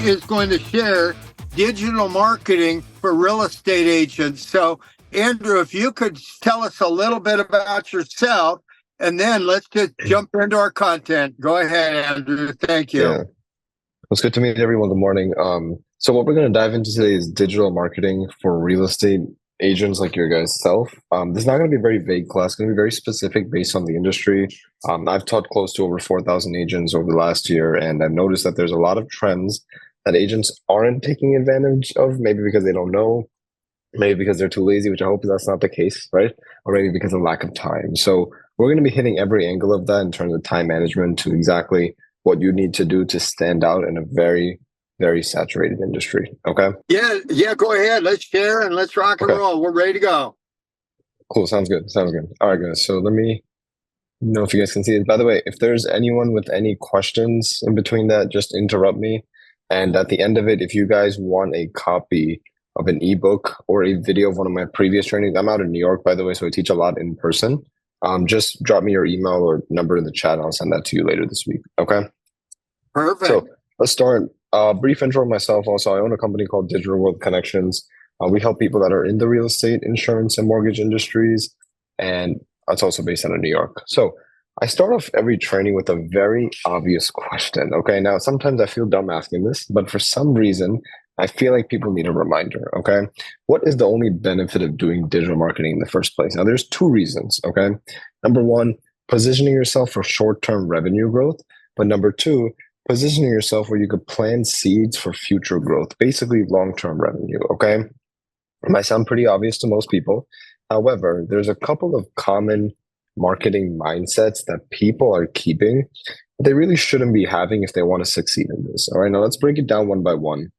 is going to share digital marketing for real estate agents. So, Andrew, if you could tell us a little bit about yourself, and then let's just jump into our content. Go ahead, Andrew. Thank you. Yeah, it's good to meet everyone. Good morning. So what we're going to dive into today is digital marketing for real estate agents like your guys' self. This is not going to be a very vague class. It's going to be very specific based on the industry. I've taught close to over 4,000 agents over the last year, and I've noticed that there's a lot of trends that agents aren't taking advantage of, maybe because they don't know, maybe because they're too lazy, which I hope that's not the case, right? Or maybe because of lack of time. So we're going to be hitting every angle of that in terms of time management to exactly what you need to do to stand out in a very, very saturated industry. Okay. Yeah. Go ahead. Let's share and let's rock and roll. We're ready to go. Cool. Sounds good. All right, guys. So let me know if you guys can see it. By the way, if there's anyone with any questions in between that, just interrupt me. And at the end of it, if you guys want a copy of an ebook or a video of one of my previous trainings, I'm out in New York, by the way, so I teach a lot in person. Just drop me your email or number in the chat, and I'll send that to you later this week. Okay. Perfect. So let's start. Brief intro of myself. Also, I own a company called Digital World Connections. We help people that are in the real estate, insurance, and mortgage industries, and it's also based out of New York. So I start off every training with a very obvious question. Okay, now sometimes I feel dumb asking this, but for some reason, I feel like people need a reminder. Okay, what is the only benefit of doing digital marketing in the first place? Now, there's two reasons. Okay, number one, positioning yourself for short-term revenue growth, but number two, positioning yourself where you could plant seeds for future growth, basically long-term revenue, okay? It might sound pretty obvious to most people. However, there's a couple of common marketing mindsets that people are keeping that they really shouldn't be having if they want to succeed in this. All right, now let's break it down one by one.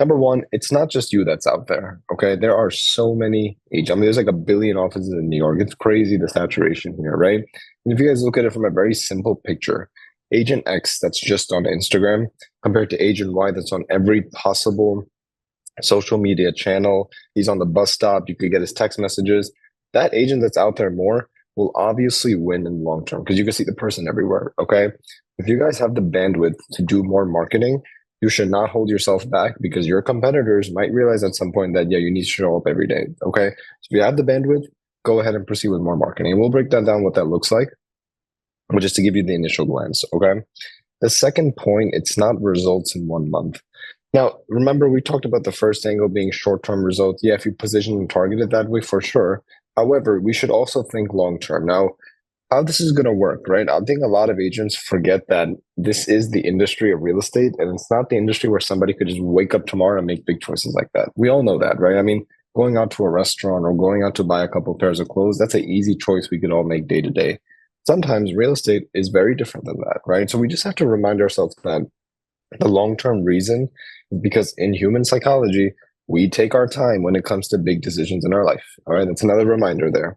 Number one, it's not just you that's out there, okay? There are so many agents. I mean, there's like 1 billion offices in New York. It's crazy, the saturation here, right? And if you guys look at it from a very simple picture, Agent X that's just on Instagram compared to Agent Y that's on every possible social media channel. He's on the bus stop. You could get his text messages. That agent that's out there more will obviously win in the long term because you can see the person everywhere. Okay. If you guys have the bandwidth to do more marketing, you should not hold yourself back because your competitors might realize at some point that, yeah, you need to show up every day. Okay. So if you have the bandwidth, go ahead and proceed with more marketing. And we'll break that down what that looks like. But just to give you the initial glance, okay? The second point, it's not results in 1 month. Now, remember, we talked about the first angle being short-term results. Yeah, if you position and target it that way, for sure. However, we should also think long-term. Now, how this is going to work, right? I think a lot of agents forget that this is the industry of real estate, and it's not the industry where somebody could just wake up tomorrow and make big choices like that. We all know that, right? I mean, going out to a restaurant or going out to buy a couple pairs of clothes, that's an easy choice we could all make day to day. Sometimes real estate is very different than that, right? So we just have to remind ourselves that the long-term reason is because in human psychology, we take our time when it comes to big decisions in our life. All right, that's another reminder there.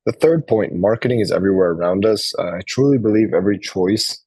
The third point, marketing is everywhere around us. I truly believe every choice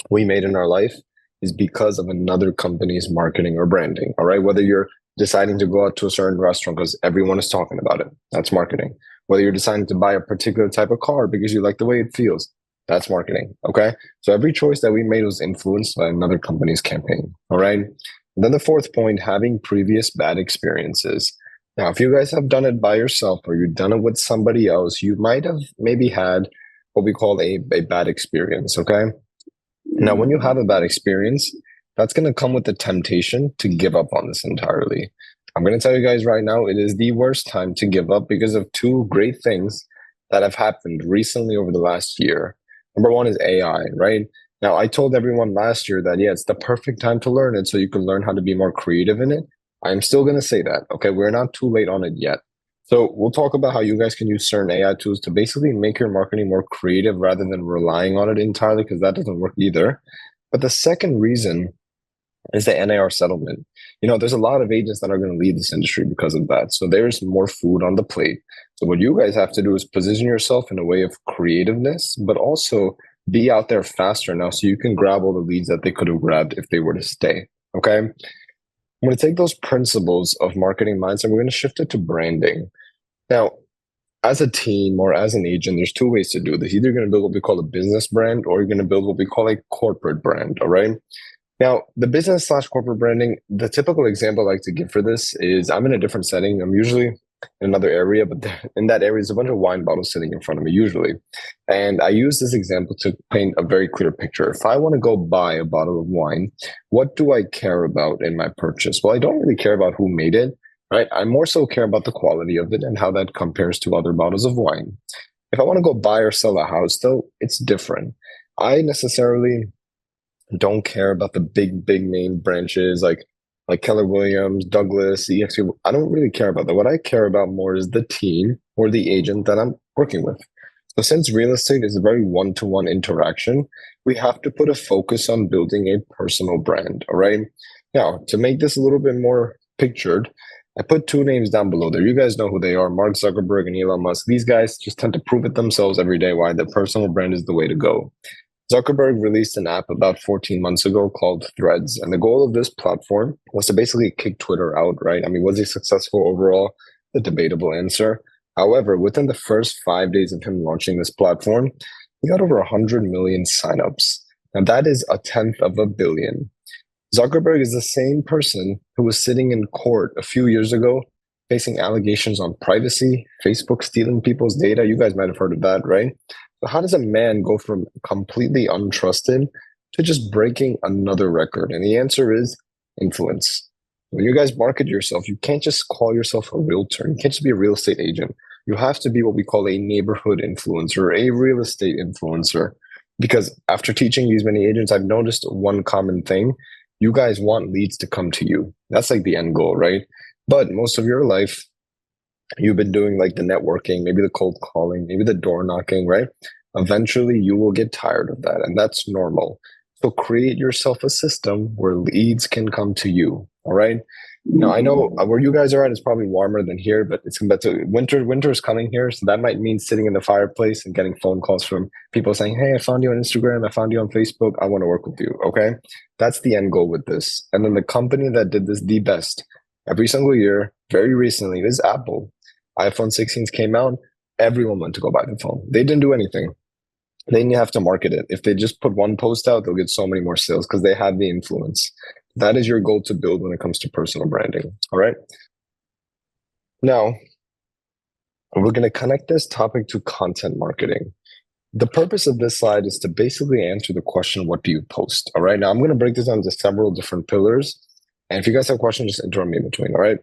we made in our life is because of another company's marketing or branding. All right, whether you're deciding to go out to a certain restaurant because everyone is talking about it, that's marketing. Whether you're deciding to buy a particular type of car because you like the way it feels, that's marketing. Okay. So every choice that we made was influenced by another company's campaign. All right. And then the fourth point, having previous bad experiences. Now, if you guys have done it by yourself or you've done it with somebody else, you might have maybe had what we call a bad experience. Okay. Now, when you have a bad experience, that's going to come with the temptation to give up on this entirely. I'm going to tell you guys right now, it is the worst time to give up because of two great things that have happened recently over the last year. Number one is AI, right? Now, I told everyone last year that, yeah, it's the perfect time to learn it so you can learn how to be more creative in it. I'm still going to say that, okay? We're not too late on it yet. So we'll talk about how you guys can use certain AI tools to basically make your marketing more creative rather than relying on it entirely because that doesn't work either. But the second reason is the NAR settlement. You know, there's a lot of agents that are going to leave this industry because of that. So there's more food on the plate. So what you guys have to do is position yourself in a way of creativeness, but also be out there faster now so you can grab all the leads that they could have grabbed if they were to stay. Okay. I'm going to take those principles of marketing mindset. We're going to shift it to branding. Now, as a team or as an agent, there's two ways to do this. Either you're going to build what we call a business brand or you're going to build what we call a corporate brand. All right. Now, the business slash corporate branding, the typical example I like to give for this is I'm in a different setting. I'm usually in another area, but in that area is a bunch of wine bottles sitting in front of me, usually. And I use this example to paint a very clear picture. If I want to go buy a bottle of wine, what do I care about in my purchase? Well, I don't really care about who made it, right? I more so care about the quality of it and how that compares to other bottles of wine. If I want to go buy or sell a house, though, it's different. I necessarily don't care about the big name branches like Keller Williams, Douglas, EXP. I don't really care about that. What I care about more is the team or the agent that I'm working with. So since real estate is a very one-to-one interaction, we have to put a focus on building a personal brand. All right. Now, to make this a little bit more pictured, I put two names down below there. You guys know who they are, Mark Zuckerberg and Elon Musk. These guys just tend to prove it themselves every day why their personal brand is the way to go. Zuckerberg released an app about 14 months ago called Threads. And the goal of this platform was to basically kick Twitter out, right? I mean, was he successful overall? The debatable answer. However, within the first 5 days of him launching this platform, he got over 100 million signups. Now, that is a tenth of a billion. Zuckerberg is the same person who was sitting in court a few years ago facing allegations on privacy, Facebook stealing people's data. You guys might have heard of that, right? So how does a man go from completely untrusted to just breaking another record? And the answer is influence. When you guys market yourself, you can't just call yourself a realtor. You can't just be a real estate agent. You have to be what we call a neighborhood influencer, a real estate influencer. Because after teaching these many agents, I've noticed one common thing. You guys want leads to come to you. That's like the end goal, right? But most of your life, you've been doing like the networking, maybe the cold calling, maybe the door knocking, right? Eventually, you will get tired of that, and that's normal. So create yourself a system where leads can come to you. All right. Now I know where you guys are at is probably warmer than here, but it's about to winter. Winter is coming here, so that might mean sitting in the fireplace and getting phone calls from people saying, "Hey, I found you on Instagram. I found you on Facebook. I want to work with you." Okay, that's the end goal with this. And then the company that did this the best every single year, very recently, is Apple. iPhone 16s came out. Everyone went to go buy the phone. They didn't do anything. They didn't have to market it. If they just put one post out, they'll get so many more sales because they have the influence. That is your goal to build when it comes to personal branding. All right. Now, we're going to connect this topic to content marketing. The purpose of this slide is to basically answer the question, what do you post? All right. Now, I'm going to break this down into several different pillars. And if you guys have questions, just interrupt me in between. All right.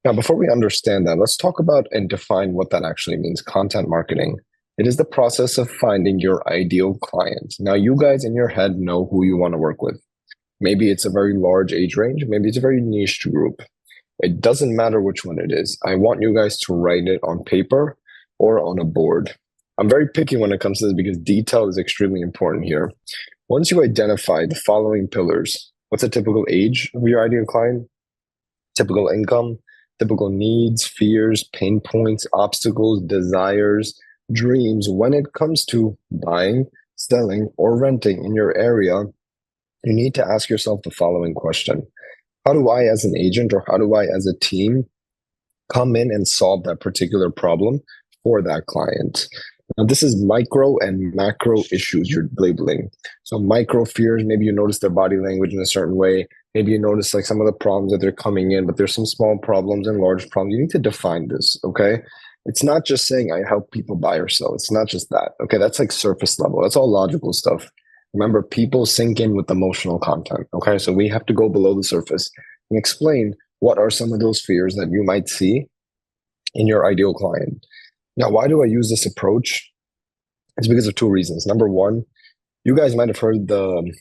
Now, before we understand that, let's talk about and define what that actually means. Content marketing. It is the process of finding your ideal client. Now, you guys in your head know who you want to work with. Maybe it's a very large age range. Maybe it's a very niche group. It doesn't matter which one it is. I want you guys to write it on paper or on a board. I'm very picky when it comes to this because detail is extremely important here. Once you identify the following pillars, what's a typical age of your ideal client? Typical income, typical needs, fears, pain points, obstacles, desires, dreams. When it comes to buying, selling, or renting in your area, you need to ask yourself the following question. How do I, as an agent, or how do I, as a team, come in and solve that particular problem for that client? Now, this is micro and macro issues you're labeling. So micro fears, maybe you notice their body language in a certain way. Maybe you notice like some of the problems that they're coming in, but there's some small problems and large problems. You need to define this, okay? It's not just saying I help people buy or sell. It's not just that, okay? That's like surface level. That's all logical stuff. Remember, people sink in with emotional content, okay? So we have to go below the surface and explain what are some of those fears that you might see in your ideal client. Now, why do I use this approach? It's because of two reasons. Number one, you guys might have heard the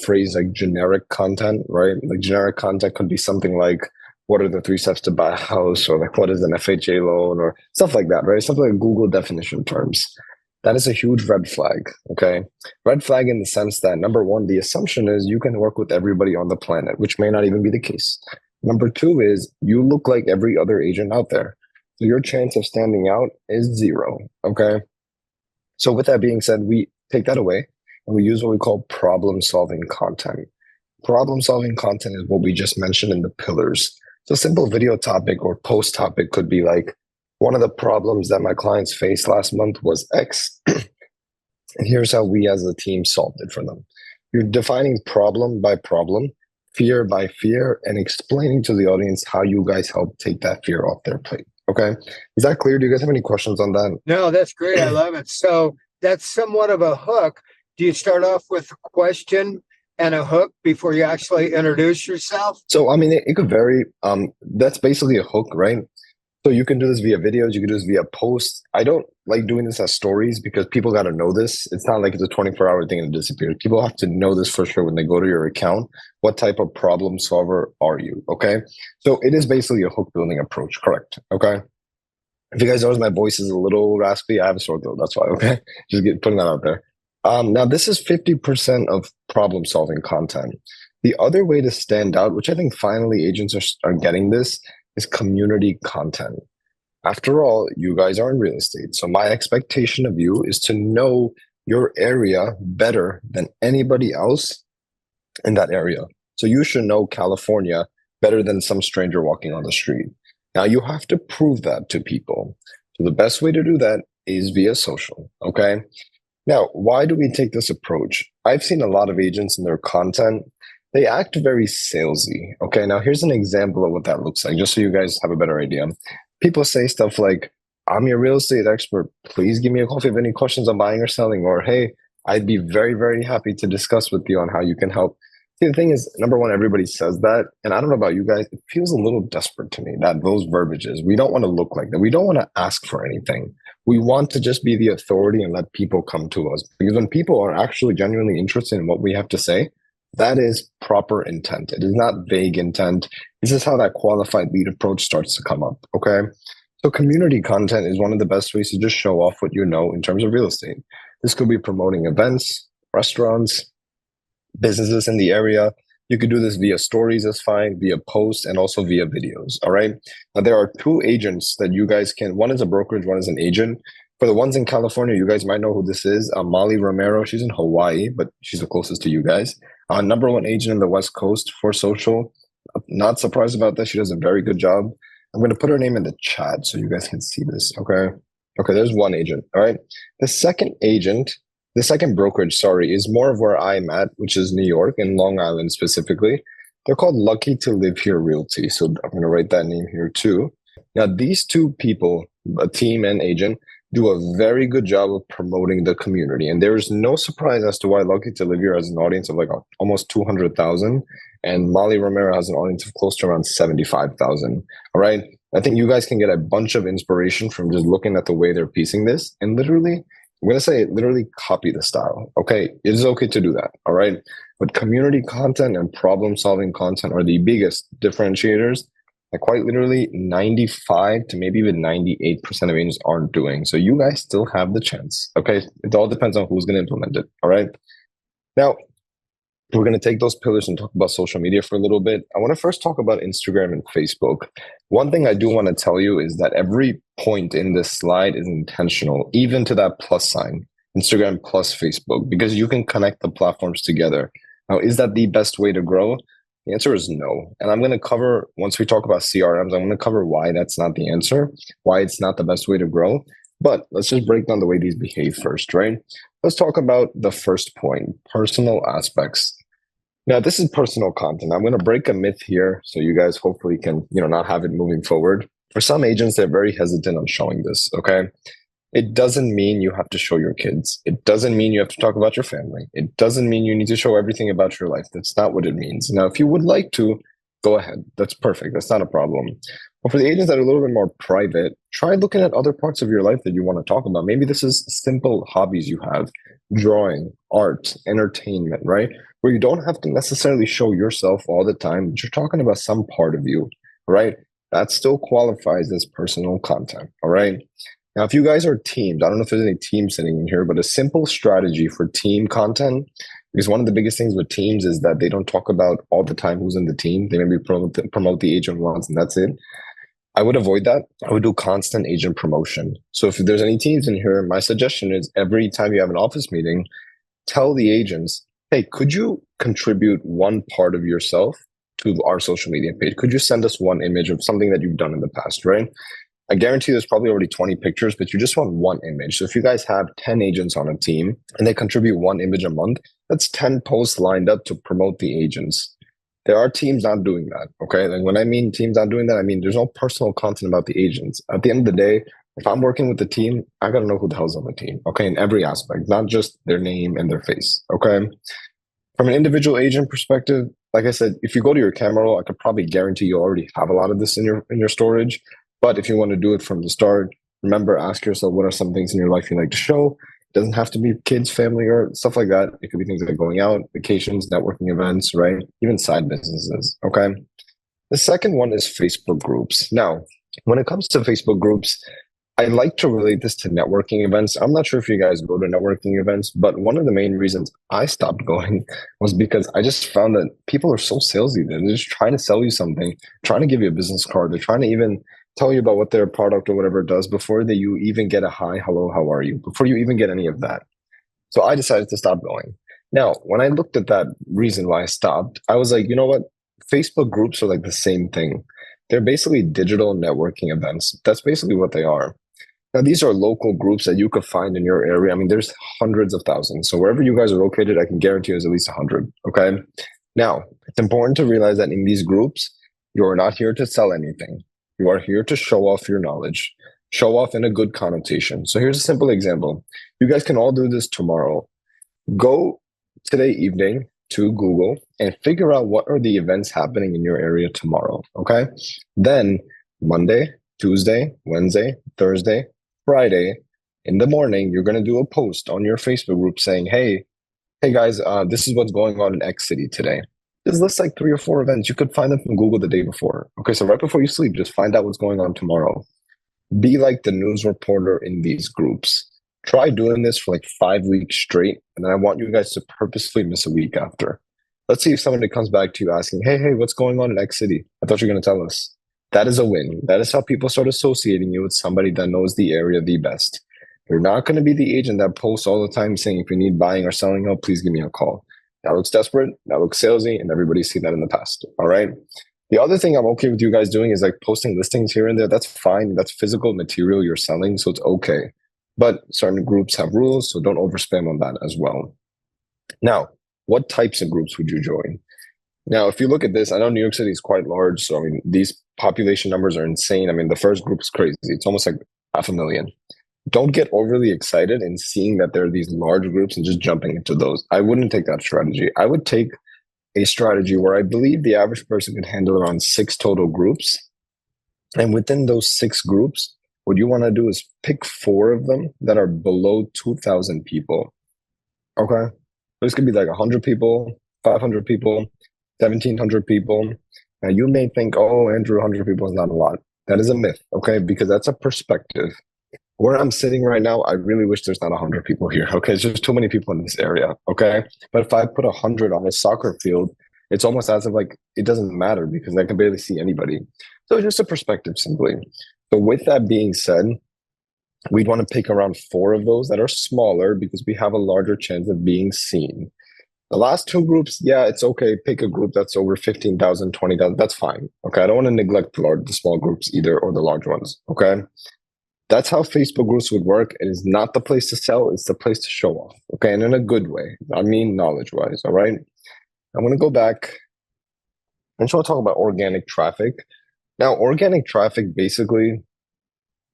phrase like generic content, right? Like generic content could be something like, what are the 3 steps to buy a house? Or like, what is an FHA loan? Or stuff like that, right? Something like Google definition terms. That is a huge red flag, okay? Red flag in the sense that, number one, the assumption is you can work with everybody on the planet, which may not even be the case. Number two is you look like every other agent out there. So your chance of standing out is 0, okay? So with that being said, we take that away and we use what we call problem-solving content. Problem-solving content is what we just mentioned in the pillars. So a simple video topic or post topic could be like, one of the problems that my clients faced last month was X, and here's how we as a team solved it for them. You're defining problem by problem, fear by fear, and explaining to the audience how you guys help take that fear off their plate. Okay. Is that clear? Do you guys have any questions on that? No, that's great. I love it. So that's somewhat of a hook. Do you start off with a question and a hook before you actually introduce yourself? So, I mean, it could vary. That's basically a hook, right? So you can do this via videos, you can do this via posts. I don't like doing this as stories because people got to know this. It's not like it's a 24-hour thing and it disappears. People have to know this for sure when they go to your account. What type of problem solver are you? Okay. So it is basically a hook building approach, correct? Okay. If you guys notice my voice is a little raspy, I have a sore throat. That's why. Okay. Putting that out there. Now this is 50% of problem solving content. The other way to stand out, which I think finally agents are getting this, is community content. After all, you guys are in real estate. So my expectation of you is to know your area better than anybody else in that area. So you should know California better than some stranger walking on the street. Now you have to prove that to people. So the best way to do that is via social. Okay. Now, why do we take this approach? I've seen a lot of agents in their content, they act very salesy. Okay, now here's an example of what that looks like, just so you guys have a better idea. People say stuff like, I'm your real estate expert. Please give me a call if you have any questions on buying or selling, or hey, I'd be very, very happy to discuss with you on how you can help. See, the thing is, number one, everybody says that. And I don't know about you guys, it feels a little desperate to me that those verbiages, we don't want to look like that. We don't want to ask for anything. We want to just be the authority and let people come to us. Because when people are actually genuinely interested in what we have to say, that is proper intent. It is not vague intent. This is how that qualified lead approach starts to come up. Okay. So community content is one of the best ways to just show off what you know in terms of real estate. This could be promoting events, restaurants, businesses in the area. You could do this via stories, that's fine, via posts, and also via videos. All right. Now, there are two agents that you guys can, one is a brokerage, one is an agent. For the ones in California, you guys might know who this is. Molly Romero, she's in Hawaii, but she's the closest to you guys. Number one agent in the West Coast for social. Not surprised about that. She does a very good job. I'm going to put her name in the chat so you guys can see this. Okay. Okay. There's one agent. All right. The second agent, the second brokerage, sorry, is more of where I'm at, which is New York and Long Island specifically. They're called Lucky to Live Here Realty. So I'm going to write that name here too. Now, these two people, a team and agent, do a very good job of promoting the community. And there is no surprise as to why Lucky to Live Here has an audience of like almost 200,000. And Molly Romero has an audience of close to around 75,000. All right. I think you guys can get a bunch of inspiration from just looking at the way they're piecing this. And literally, I'm going to say literally copy the style. Okay. It is okay to do that. All right. But community content and problem solving content are the biggest differentiators that quite literally 95 to maybe even 98% of agents aren't doing. So you guys still have the chance. Okay. It all depends on who's going to implement it. All right. Now, we're going to take those pillars and talk about social media for a little bit. I want to first talk about Instagram and Facebook. One thing I do want to tell you is that every point in this slide is intentional, even to that plus sign, Instagram plus Facebook, because you can connect the platforms together. Now, is that the best way to grow? The answer is no. And I'm going to cover, once we talk about CRMs, I'm going to cover why that's not the answer, why it's not the best way to grow. But let's just break down the way these behave first, right? Let's talk about the first point, personal aspects. Now, this is personal content. I'm going to break a myth here so you guys hopefully can, not have it moving forward. For some agents, they're very hesitant on showing this, okay? It doesn't mean you have to show your kids. It doesn't mean you have to talk about your family. It doesn't mean you need to show everything about your life. That's not what it means. Now, if you would like to, go ahead. That's perfect. That's not a problem. But for the agents that are a little bit more private, try looking at other parts of your life that you want to talk about. Maybe this is simple hobbies you have, drawing, art, entertainment, right? Where you don't have to necessarily show yourself all the time, but you're talking about some part of you, right? That still qualifies as personal content, all right? Now, if you guys are teams, I don't know if there's any teams sitting in here, but a simple strategy for team content, because one of the biggest things with teams is that they don't talk about all the time who's in the team. They maybe promote the agent once and that's it. I would avoid that. I would do constant agent promotion. So if there's any teams in here, my suggestion is every time you have an office meeting, tell the agents, hey, could you contribute one part of yourself to our social media page? Could you send us one image of something that you've done in the past, right? I guarantee there's probably already 20 pictures, but you just want one image. So if you guys have 10 agents on a team and they contribute one image a month, that's 10 posts lined up to promote the agents. There are teams not doing that. Okay. And when I mean teams not doing that, I mean there's no personal content about the agents. At the end of the day, if I'm working with the team, I got to know who the hell's on the team. Okay. In every aspect, not just their name and their face. Okay. From an individual agent perspective, like I said, if you go to your camera roll, I could probably guarantee you already have a lot of this in your storage. But if you want to do it from the start, remember, ask yourself what are some things in your life you like to show. It doesn't have to be kids, family, or stuff like that. It could be things like going out, vacations, networking events, right? Even side businesses. Okay. The second one is Facebook groups. Now, when it comes to Facebook groups, I like to relate this to networking events. I'm not sure if you guys go to networking events, but one of the main reasons I stopped going was because I just found that people are so salesy. They're just trying to sell you something, trying to give you a business card. They're trying to even tell you about what their product or whatever does before you even get a hi, hello, how are you? Before you even get any of that. So I decided to stop going. Now, when I looked at that reason why I stopped, I was like, you know what? Facebook groups are like the same thing. They're basically digital networking events. That's basically what they are. Now, these are local groups that you could find in your area. I mean, there's hundreds of thousands. So wherever you guys are located, I can guarantee there's at least 100. Okay. Now, it's important to realize that in these groups, you are not here to sell anything. You are here to show off your knowledge, show off in a good connotation. So here's a simple example. You guys can all do this tomorrow. Go today evening to Google and figure out what are the events happening in your area tomorrow. Okay. Then Monday, Tuesday, Wednesday, Thursday, Friday, in the morning, you're going to do a post on your Facebook group saying, hey guys, this is what's going on in X city today. Just list like 3 or 4 events. You could find them from Google the day before. Okay, so right before you sleep, just find out what's going on tomorrow. Be like the news reporter in these groups. Try doing this for like 5 weeks straight, and then I want you guys to purposefully miss a week after. Let's see if somebody comes back to you asking, hey, what's going on in X city? I thought you were going to tell us. That is a win. That is how people start associating you with somebody that knows the area the best. You're not going to be the agent that posts all the time saying, if you need buying or selling help, please give me a call. That looks desperate. That looks salesy, and everybody's seen that in the past. All right. The other thing I'm okay with you guys doing is like posting listings here and there. That's fine. That's physical material you're selling, so it's okay. But certain groups have rules, so don't overspam on that as well. Now, what types of groups would you join? Now, if you look at this, I know New York City is quite large. So, I mean, these population numbers are insane. I mean, the first group is crazy. It's almost like 500,000. Don't get overly excited in seeing that there are these large groups and just jumping into those. I wouldn't take that strategy. I would take a strategy where I believe the average person can handle around 6 total groups. And within those 6 groups, what you want to do is pick 4 of them that are below 2,000 people. Okay. This could be like 100 people, 500 people, 1,700 people. Now you may think, oh, Andrew, 100 people is not a lot. That is a myth, okay? Because that's a perspective. Where I'm sitting right now, I really wish there's not 100 people here, okay? There's too many people in this area, okay? But if I put 100 on a soccer field, it's almost as if like it doesn't matter because I can barely see anybody. So it's just a perspective simply. So with that being said, we'd want to pick around 4 of those that are smaller because we have a larger chance of being seen. The last 2 groups, yeah, it's okay. Pick a group that's over 15,000, 20,000. That's fine. Okay. I don't want to neglect the small groups either or the large ones. Okay. That's how Facebook groups would work. It is not the place to sell. It's the place to show off. Okay. And in a good way. I mean, knowledge wise. All right. I'm going to go back. I just want to talk about organic traffic. Now, organic traffic basically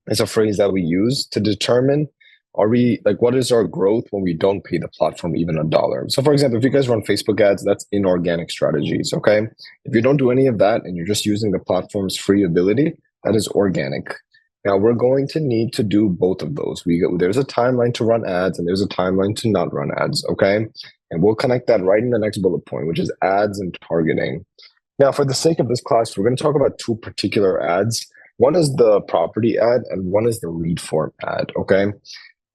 is a phrase that we use to determine what is our growth when we don't pay the platform even $1? So for example, if you guys run Facebook ads, that's inorganic strategies, okay? If you don't do any of that and you're just using the platform's free ability, that is organic. Now we're going to need to do both of those. There's a timeline to run ads and there's a timeline to not run ads, okay? And we'll connect that right in the next bullet point, which is ads and targeting. Now, for the sake of this class, we're going to talk about 2 particular ads. One is the property ad and one is the lead form ad, okay?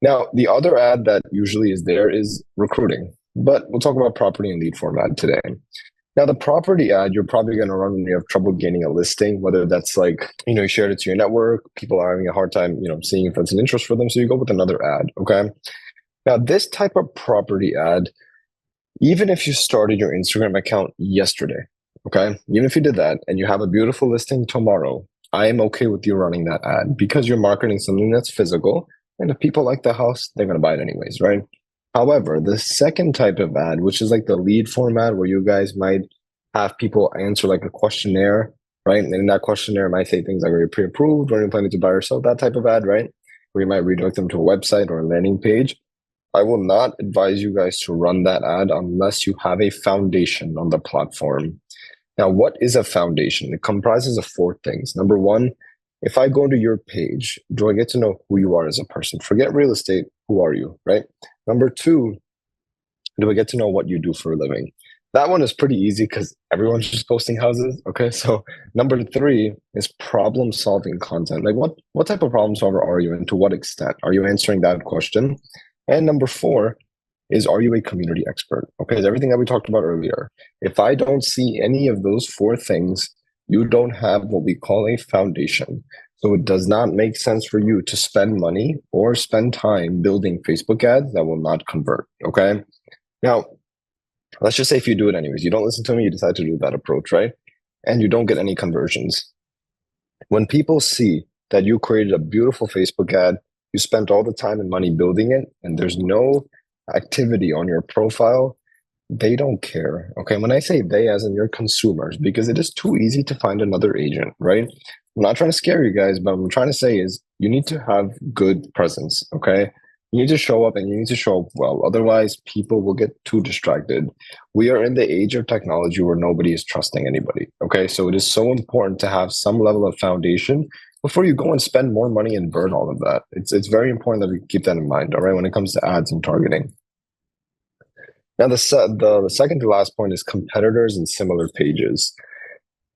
Now, the other ad that usually is there is recruiting, but we'll talk about property and lead form ad today. Now, the property ad, you're probably going to run when you have trouble gaining a listing, whether that's like, you shared it to your network, people are having a hard time, seeing if it's an interest for them. So you go with another ad, okay? Now, this type of property ad, even if you started your Instagram account yesterday, okay? Even if you did that and you have a beautiful listing tomorrow, I am okay with you running that ad because you're marketing something that's physical. And if people like the house, they're going to buy it anyways, right? However, the second type of ad, which is like the lead format where you guys might have people answer like a questionnaire, right? And in that questionnaire, it might say things like, are you pre-approved? Are you planning to buy or sell? That type of ad, right? Where you might redirect them to a website or a landing page. I will not advise you guys to run that ad unless you have a foundation on the platform. Now, what is a foundation? It comprises of four things. Number one, if I go to your page, do I get to know who you are as a person? Forget real estate. Who are you, right? Number two, do I get to know what you do for a living? That one is pretty easy because everyone's just posting houses. Okay. So number three is problem solving content. Like what type of problem solver are you and to what extent? Are you answering that question? And number four is, are you a community expert? Okay. Is everything that we talked about earlier. If I don't see any of those four things, you don't have what we call a foundation. So it does not make sense for you to spend money or spend time building Facebook ads that will not convert. Okay. Now, let's just say if you do it anyways, you don't listen to me, you decide to do that approach, right? And you don't get any conversions. When people see that you created a beautiful Facebook ad, you spent all the time and money building it, and there's no activity on your profile, they don't care. Okay. When I say they, as in your consumers, because it is too easy to find another agent, right? I'm not trying to scare you guys, but what I'm trying to say is you need to have good presence. Okay. You need to show up and you need to show up well. Otherwise, people will get too distracted. We are in the age of technology where nobody is trusting anybody. Okay. So it is so important to have some level of foundation before you go and spend more money and burn all of that. It's very important that we keep that in mind. All right. When it comes to ads and targeting. Now, the second to last point is competitors and similar pages.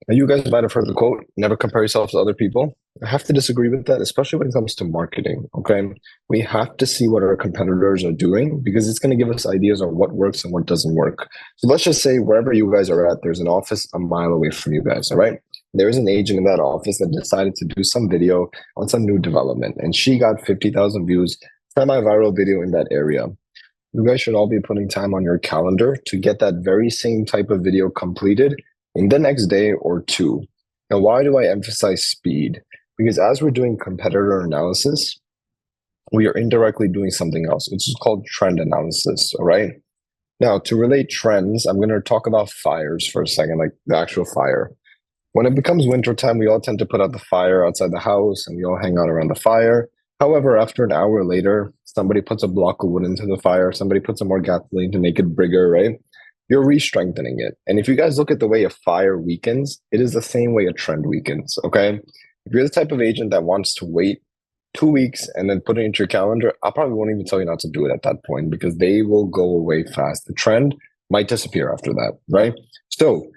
Now, you guys might have heard the quote, never compare yourself to other people. I have to disagree with that, especially when it comes to marketing. Okay. We have to see what our competitors are doing because it's going to give us ideas on what works and what doesn't work. So let's just say wherever you guys are at, there's an office a mile away from you guys. All right. There is an agent in that office that decided to do some video on some new development, and she got 50,000 views, semi-viral video in that area. You guys should all be putting time on your calendar to get that very same type of video completed in the next day or two. Now, why do I emphasize speed? Because as we're doing competitor analysis, we are indirectly doing something else, which is called trend analysis. All right. Now, to relate trends, I'm going to talk about fires for a second, like the actual fire. When it becomes wintertime, we all tend to put out the fire outside the house and we all hang out around the fire. However, after an hour later, somebody puts a block of wood into the fire, somebody puts some more gasoline to make it bigger, right? You're re-strengthening it. And if you guys look at the way a fire weakens, it is the same way a trend weakens, okay? If you're the type of agent that wants to wait 2 weeks and then put it into your calendar, I probably won't even tell you not to do it at that point because they will go away fast. The trend might disappear after that, right? So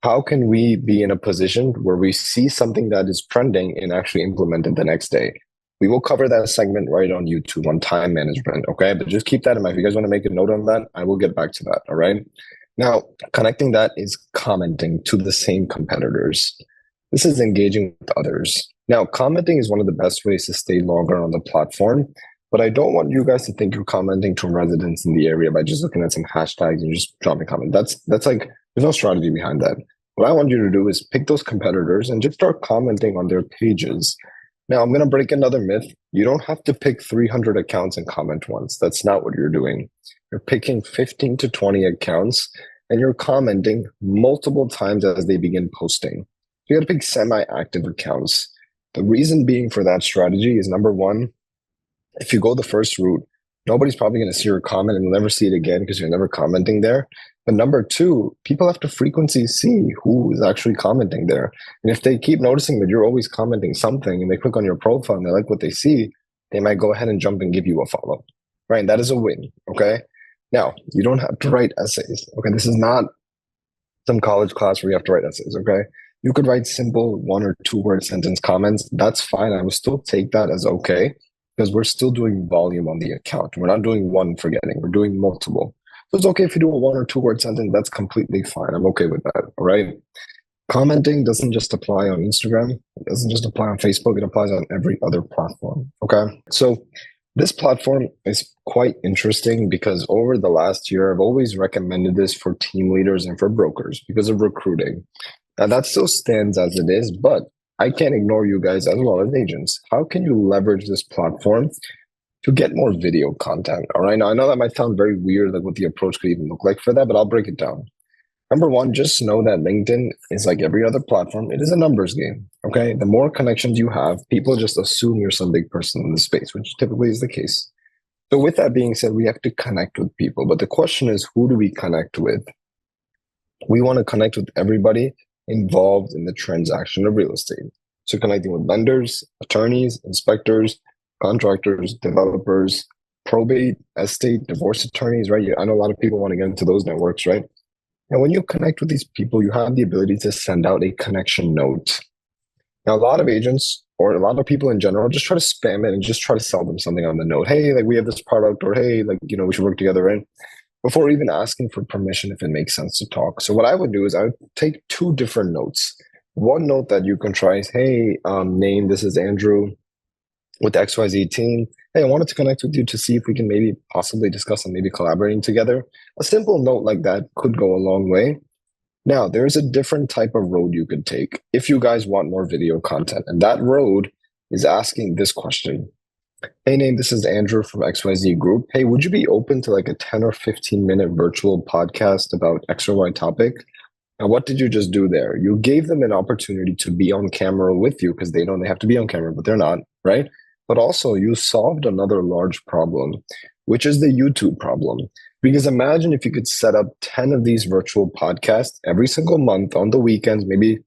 how can we be in a position where we see something that is trending and actually implement it the next day? We will cover that segment right on YouTube on time management, okay? But just keep that in mind. If you guys want to make a note on that, I will get back to that, all right? Now, connecting that is commenting to the same competitors. This is engaging with others. Now, commenting is one of the best ways to stay longer on the platform, but I don't want you guys to think you're commenting to residents in the area by just looking at some hashtags and just dropping comment. That's like, there's no strategy behind that. What I want you to do is pick those competitors and just start commenting on their pages. Now, I'm going to break another myth. You don't have to pick 300 accounts and comment once. That's not what you're doing. You're picking 15 to 20 accounts and you're commenting multiple times as they begin posting. You got to pick semi-active accounts. The reason being for that strategy is number one, if you go the first route, nobody's probably going to see your comment and you'll never see it again because you're never commenting there. But number two, people have to frequently see who is actually commenting there. And if they keep noticing that you're always commenting something and they click on your profile and they like what they see, they might go ahead and jump and give you a follow, right? That is a win, okay? Now, you don't have to write essays, okay? This is not some college class where you have to write essays, okay? You could write simple 1 or 2 word sentence comments. That's fine. I will still take that as okay because we're still doing volume on the account. We're not doing one forgetting. We're doing multiple. So it's okay if you do a 1 or 2 word sentence. That's completely fine. I'm okay with that. All right. Commenting doesn't just apply on Instagram. It doesn't just apply on Facebook. It applies on every other platform. Okay. So this platform is quite interesting because over the last year, I've always recommended this for team leaders and for brokers because of recruiting. Now that still stands as it is, but I can't ignore you guys as well as agents. How can you leverage this platform to get more video content? All right. Now, I know that might sound very weird, like what the approach could even look like for that, but I'll break it down. Number one, just know that LinkedIn is like every other platform. It is a numbers game. Okay. The more connections you have, people just assume you're some big person in the space, which typically is the case. So with that being said, we have to connect with people. But the question is, who do we connect with? We want to connect with everybody involved in the transaction of real estate. So connecting with lenders, attorneys, inspectors, contractors, developers, probate, estate, divorce attorneys, right? I know a lot of people want to get into those networks, right? And when you connect with these people, you have the ability to send out a connection note. Now, a lot of agents or a lot of people in general just try to spam it and just try to sell them something on the note. Hey, like we have this product, or hey, like, we should work together, right? Before even asking for permission if it makes sense to talk. So what I would do is I would take two different notes. One note that you can try is, hey, name, this is Andrew with the XYZ team. Hey, I wanted to connect with you to see if we can maybe possibly discuss and maybe collaborating together. A simple note like that could go a long way. Now, there's a different type of road you could take if you guys want more video content. And that road is asking this question. Hey, name, this is Andrew from XYZ Group. Hey, would you be open to like a 10 or 15-minute virtual podcast about X or Y topic? And what did you just do there? You gave them an opportunity to be on camera with you because they know they have to be on camera, but they're not, right? But also you solved another large problem, which is the YouTube problem. Because imagine if you could set up 10 of these virtual podcasts every single month on the weekends, maybe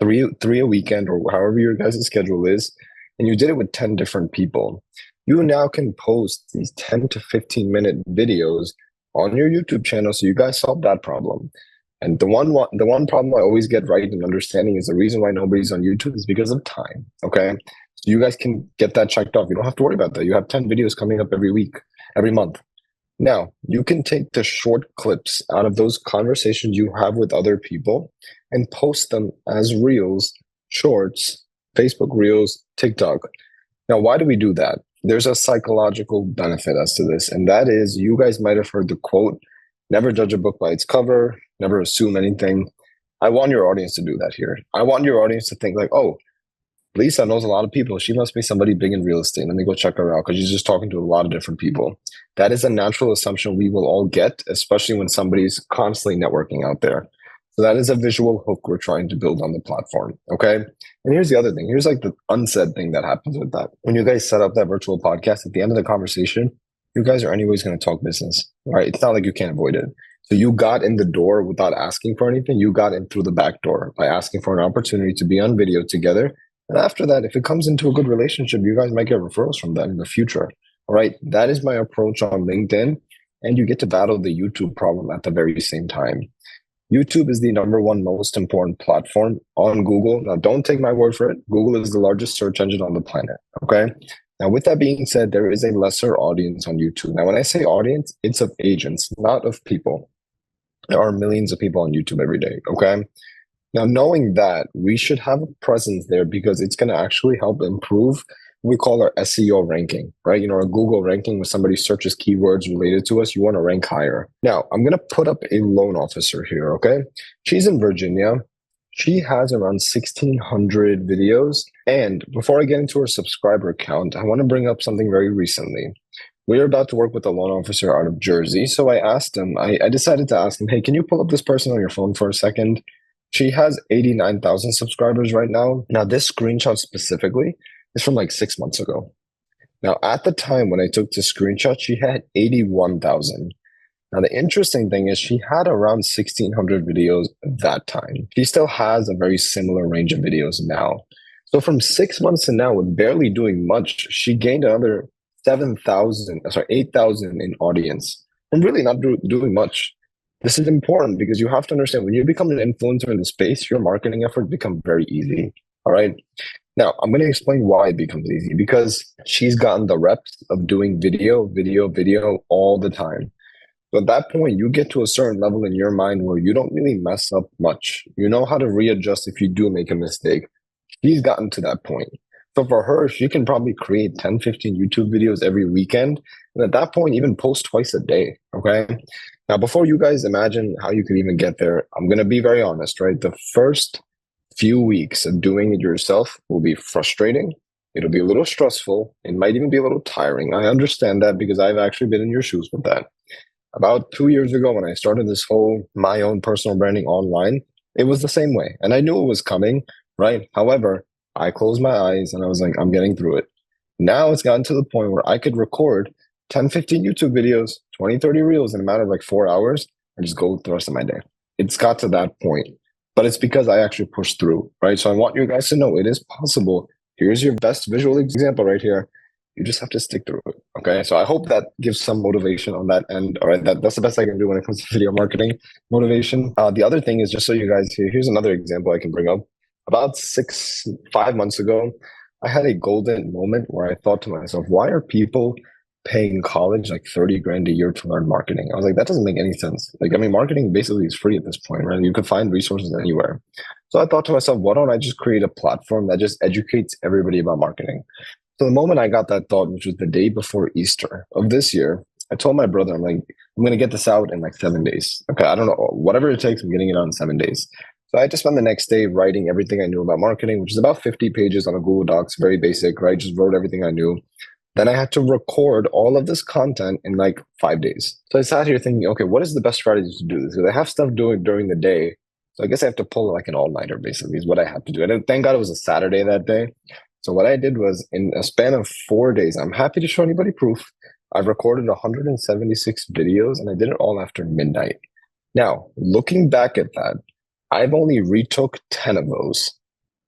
three a weekend or however your guys' schedule is, and you did it with 10 different people. You now can post these 10 to 15-minute videos on your YouTube channel, so you guys solve that problem. And the one problem I always get right in understanding is the reason why nobody's on YouTube is because of time, okay? So you guys can get that checked off. You don't have to worry about that. You have 10 videos coming up every week, every month. Now, you can take the short clips out of those conversations you have with other people and post them as reels, shorts, Facebook Reels, TikTok. Now, why do we do that? There's a psychological benefit as to this, and that is you guys might have heard the quote, never judge a book by its cover, never assume anything. I want your audience to do that here. I want your audience to think like, oh, Lisa knows a lot of people. She must be somebody big in real estate. Let me go check her out because she's just talking to a lot of different people. That is a natural assumption we will all get, especially when somebody's constantly networking out there. So that is a visual hook we're trying to build on the platform, okay? And here's the other thing. Here's like the unsaid thing that happens with that. When you guys set up that virtual podcast, at the end of the conversation, you guys are anyways going to talk business, right? It's not like you can't avoid it. So you got in the door without asking for anything. You got in through the back door by asking for an opportunity to be on video together. And after that, if it comes into a good relationship, you guys might get referrals from that in the future. All right. That is my approach on LinkedIn. And you get to battle the YouTube problem at the very same time. YouTube is the number one most important platform on Google. Now, don't take my word for it. Google is the largest search engine on the planet. Okay. Now, with that being said, there is a lesser audience on YouTube. Now, when I say audience, it's of agents, not of people. There are millions of people on YouTube every day. Okay. Now, knowing that, we should have a presence there because it's going to actually help improve what we call our SEO ranking, right? Our Google ranking, when somebody searches keywords related to us, you want to rank higher. Now, I'm going to put up a loan officer here, okay? She's in Virginia. She has around 1,600 videos. And before I get into her subscriber count, I want to bring up something very recently. We're about to work with a loan officer out of Jersey. So I asked him, I decided to ask him, hey, can you pull up this person on your phone for a second? She has 89,000 subscribers right now. Now, this screenshot specifically is from like 6 months ago. Now, at the time when I took the screenshot, she had 81,000. Now, the interesting thing is she had around 1,600 videos at that time. She still has a very similar range of videos now. So from 6 months to now, with barely doing much, she gained another 8,000 in audience. I'm really not doing much. This is important because you have to understand when you become an influencer in the space, your marketing efforts become very easy. All right. Now, I'm going to explain why it becomes easy because she's gotten the reps of doing video all the time. So at that point, you get to a certain level in your mind where you don't really mess up much. You know how to readjust if you do make a mistake. She's gotten to that point. So for her, she can probably create 10, 15 YouTube videos every weekend. And at that point, even post twice a day. Okay. Now, before you guys imagine how you could even get there, I'm going to be very honest, right? The first few weeks of doing it yourself will be frustrating. It'll be a little stressful. It might even be a little tiring. I understand that because I've actually been in your shoes with that. About 2 years ago, when I started this whole my own personal branding online, it was the same way. And I knew it was coming, right? However, I closed my eyes and I was like, I'm getting through it. Now it's gotten to the point where I could record 10, 15 YouTube videos, 20, 30 reels in a matter of like 4 hours and just go with the rest of my day. It's got to that point, but it's because I actually pushed through, right? So I want you guys to know it is possible. Here's your best visual example right here. You just have to stick through it. Okay. So I hope that gives some motivation on that end. All right. That's the best I can do when it comes to video marketing motivation. The other thing is just so you guys here's another example I can bring up. About 5 months ago, I had a golden moment where I thought to myself, why are people paying college like 30 grand a year to learn marketing? I was like, that doesn't make any sense. Like, I mean, marketing basically is free at this point, right? You can find resources anywhere. So I thought to myself, why don't I just create a platform that just educates everybody about marketing? So the moment I got that thought, which was the day before Easter of this year, I told my brother, I'm like, I'm going to get this out in like 7 days. Okay. I don't know, whatever it takes, I'm getting it out in 7 days. So I just spent the next day writing everything I knew about marketing, which is about 50 pages on a Google Docs, very basic, right? Just wrote everything I knew. Then I had to record all of this content in like 5 days. So I sat here thinking, okay, what is the best strategy to do this? Because I have stuff doing during the day. So I guess I have to pull like an all-nighter basically is what I have to do. And thank God it was a Saturday that day. So what I did was in a span of 4 days, I'm happy to show anybody proof. I've recorded 176 videos and I did it all after midnight. Now, looking back at that, I've only retook 10 of those.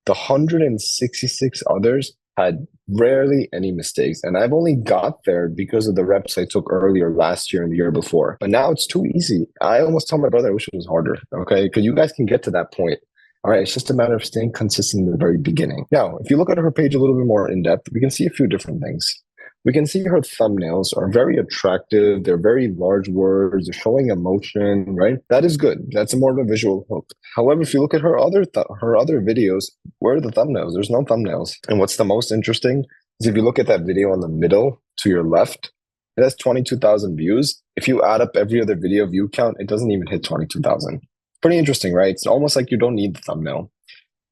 The 166 others had rarely any mistakes. And I've only got there because of the reps I took earlier last year and the year before. But now it's too easy. I almost tell my brother I wish it was harder. Okay. Because you guys can get to that point. All right. It's just a matter of staying consistent in the very beginning. Now, if you look at her page a little bit more in depth, we can see a few different things. We can see her thumbnails are very attractive. They're very large words. They're showing emotion, right? That is good. That's more of a visual hook. However, if you look at her other videos, where are the thumbnails? There's no thumbnails. And what's the most interesting is if you look at that video on the middle to your left, it has 22,000 views. If you add up every other video view count, it doesn't even hit 22,000. Pretty interesting, right? It's almost like you don't need the thumbnail.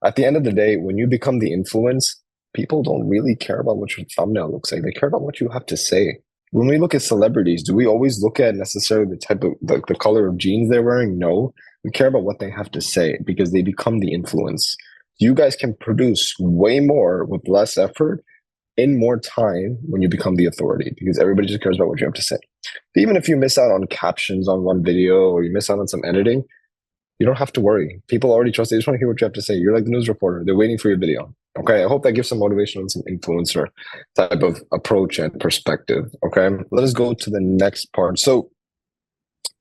At the end of the day, when you become the influence, people don't really care about what your thumbnail looks like. They care about what you have to say. When we look at celebrities, do we always look at necessarily the type of the color of jeans they're wearing? No, we care about what they have to say because they become the influence. You guys can produce way more with less effort in more time when you become the authority because everybody just cares about what you have to say. Even if you miss out on captions on one video or you miss out on some editing, you don't have to worry. People already trust you. They just want to hear what you have to say. You're like the news reporter. They're waiting for your video. Okay. I hope that gives some motivation and some influencer type of approach and perspective. Okay. Let us go to the next part. So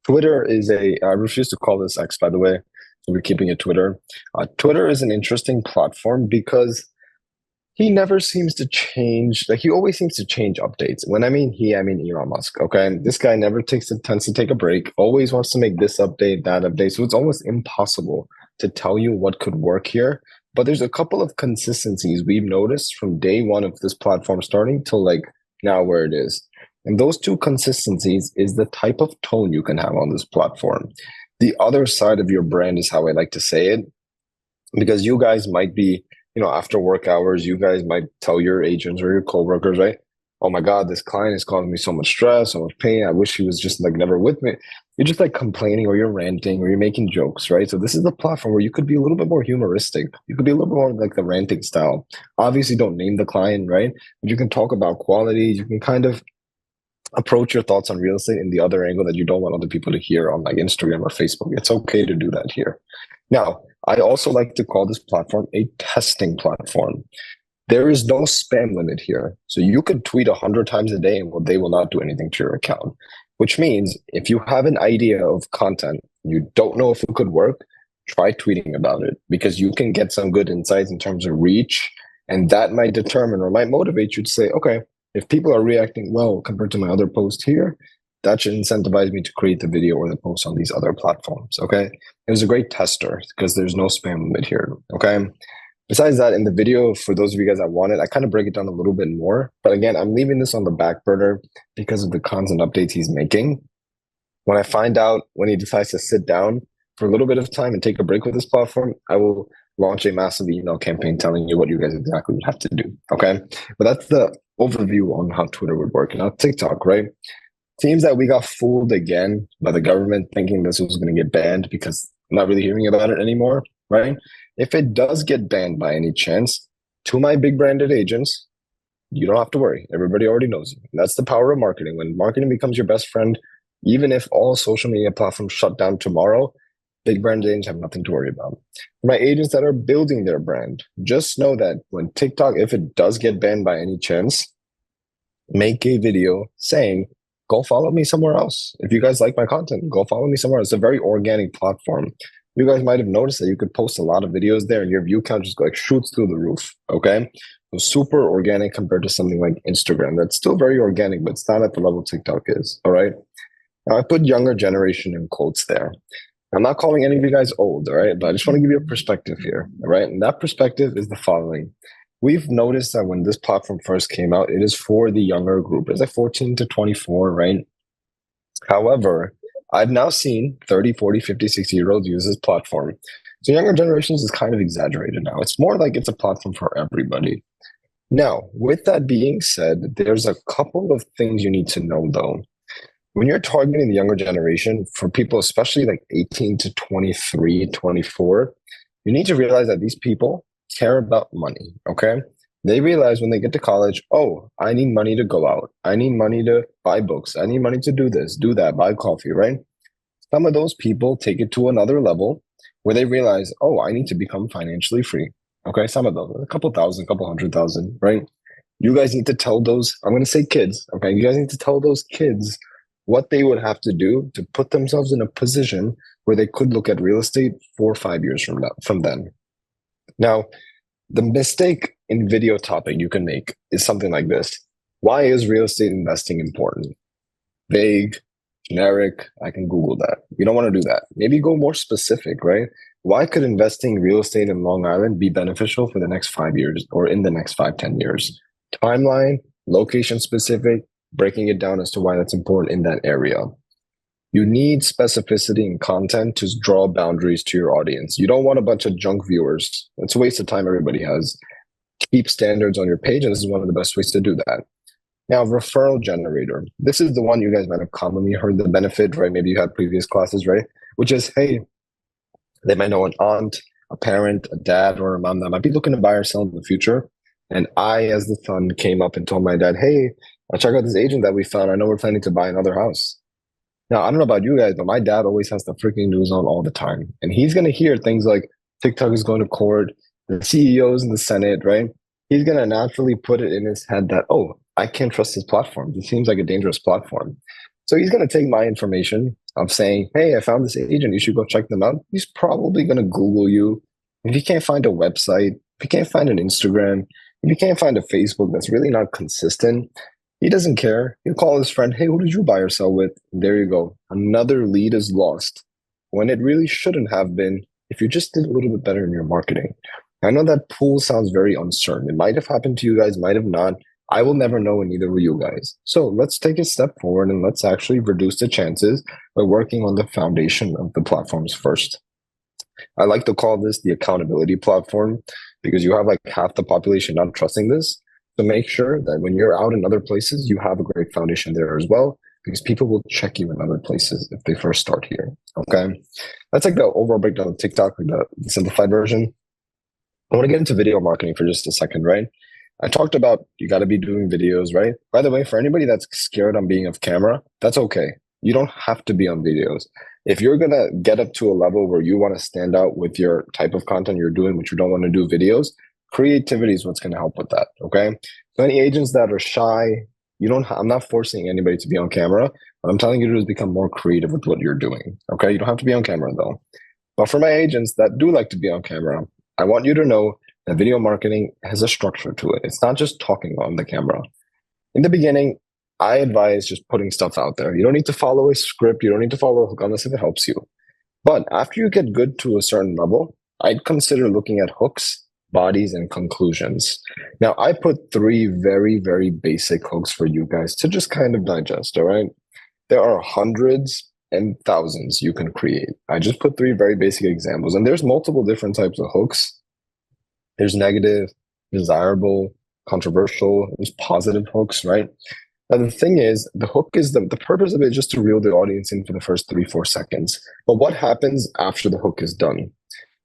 Twitter is I refuse to call this X, by the way. So we're keeping it Twitter. Twitter is an interesting platform because he never seems to change. Like he always seems to change updates. When I mean he, I mean Elon Musk. Okay, this guy never tends to take a break. Always wants to make this update, that update. So it's almost impossible to tell you what could work here. But there's a couple of consistencies we've noticed from day one of this platform starting till like now where it is. And those two consistencies is the type of tone you can have on this platform. The other side of your brand is how I like to say it, because you guys might be, after work hours, you guys might tell your agents or your coworkers, right? Oh my God, this client is causing me so much stress, so much pain. I wish he was just like never with me. You're just like complaining or you're ranting or you're making jokes, right? So this is the platform where you could be a little bit more humoristic. You could be a little bit more like the ranting style. Obviously, don't name the client, right? But you can talk about quality. You can kind of approach your thoughts on real estate in the other angle that you don't want other people to hear on like Instagram or Facebook. It's okay to do that here. Now, I also like to call this platform a testing platform. There is no spam limit here. So you could tweet 100 times a day and they will not do anything to your account, which means if you have an idea of content, you don't know if it could work, try tweeting about it because you can get some good insights in terms of reach. And that might determine or might motivate you to say, okay, if people are reacting well compared to my other post here, that should incentivize me to create the video or the post on these other platforms. Okay. It was a great tester because there's no spam limit here. Okay. Besides that, in the video, for those of you guys that want it, I kind of break it down a little bit more. But again, I'm leaving this on the back burner because of the content updates he's making. When I find out when he decides to sit down for a little bit of time and take a break with this platform, I will launch a massive email campaign telling you what you guys exactly have to do. Okay. But that's the overview on how Twitter would work. Now, TikTok, right? Seems that we got fooled again by the government thinking this was going to get banned because I'm not really hearing about it anymore, right? If it does get banned by any chance, to my big branded agents, you don't have to worry. Everybody already knows you. And that's the power of marketing. When marketing becomes your best friend, even if all social media platforms shut down tomorrow, big brand agents have nothing to worry about. For my agents that are building their brand, just know that when TikTok, if it does get banned by any chance, make a video saying, go follow me somewhere else. If you guys like my content, go follow me somewhere else. It's a very organic platform. You guys might have noticed that you could post a lot of videos there and your view count just like shoots through the roof. Okay. So super organic compared to something like Instagram. That's still very organic, but it's not at the level TikTok is. All right. Now I put younger generation in quotes there. I'm not calling any of you guys old, all right? But I just want to give you a perspective here, all right? And that perspective is the following. We've noticed that when this platform first came out, it is for the younger group. It's like 14 to 24, right? However, I've now seen 30, 40, 50, 60-year-olds use this platform. So younger generations is kind of exaggerated now. It's more like it's a platform for everybody. Now, with that being said, there's a couple of things you need to know, though. When you're targeting the younger generation, for people, especially like 18 to 23, 24, you need to realize that these people care about money, okay? They realize when they get to college, oh, I need money to go out. I need money to buy books. I need money to do this, do that, buy coffee, right? Some of those people take it to another level where they realize, oh, I need to become financially free. Okay, some of those, a couple thousand, a couple 100,000, right? You guys need to tell those, I'm going to say kids, okay? You guys need to tell those kids what they would have to do to put themselves in a position where they could look at real estate 4 or 5 years from then. Now, the mistake in video topic you can make is something like this. Why is real estate investing important? Vague, generic, I can Google that. You don't want to do that. Maybe go more specific, right? Why could investing in real estate in Long Island be beneficial for the next 5 years or in the next 5-10 years? Timeline, location specific, breaking it down as to why that's important in that area. You need specificity in content to draw boundaries to your audience. You don't want a bunch of junk viewers. It's a waste of time everybody has. Keep standards on your page, and this is one of the best ways to do that. Now, referral generator. This is the one you guys might have commonly heard the benefit, right? Maybe you had previous classes, right? Which is, hey, they might know an aunt, a parent, a dad, or a mom that might be looking to buy or sell in the future. And I, as the son, came up and told my dad, hey, check out this agent that we found. I know we're planning to buy another house. Now, I don't know about you guys, but my dad always has the freaking news on all the time. And he's going to hear things like TikTok is going to court, the CEOs in the Senate, right? He's going to naturally put it in his head that, oh, I can't trust this platform. It seems like a dangerous platform. So he's going to take my information of saying, hey, I found this agent. You should go check them out. He's probably going to Google you. If he can't find a website, if he can't find an Instagram, if you can't find a Facebook that's really not consistent, he doesn't care. He'll call his friend, hey, who did you buy or sell with? And there you go. Another lead is lost when it really shouldn't have been if you just did a little bit better in your marketing. I know that pool sounds very uncertain. It might have happened to you guys, might have not. I will never know, and neither will you guys. So let's take a step forward and let's actually reduce the chances by working on the foundation of the platforms first. I like to call this the accountability platform because you have like half the population not trusting this. So make sure that when you're out in other places, you have a great foundation there as well, because people will check you in other places if they first start here. Okay. That's like the overall breakdown of TikTok, the simplified version. I want to get into video marketing for just a second, right? I talked about you got to be doing videos, right? By the way, for anybody that's scared on being off camera, that's okay. You don't have to be on videos. If you're going to get up to a level where you want to stand out with your type of content you're doing, but you don't want to do videos, creativity is what's going to help with that. Okay. So any agents that are shy, I'm not forcing anybody to be on camera. What I'm telling you to do is become more creative with what you're doing. Okay. You don't have to be on camera though. But for my agents that do like to be on camera, I want you to know that video marketing has a structure to it. It's not just talking on the camera. In the beginning, I advise just putting stuff out there. You don't need to follow a script. You don't need to follow a hook unless if it helps you. But after you get good to a certain level, I'd consider looking at hooks, bodies, and conclusions. Now, I put 3 very, very basic hooks for you guys to just kind of digest, all right? There are hundreds and thousands you can create. I just put 3 very basic examples, and there's multiple different types of hooks There's negative, desirable, controversial, there's positive hooks, right? Now, the thing is, the hook is the purpose of it is just to reel the audience in for the first 3-4 seconds. But what happens after the hook is done?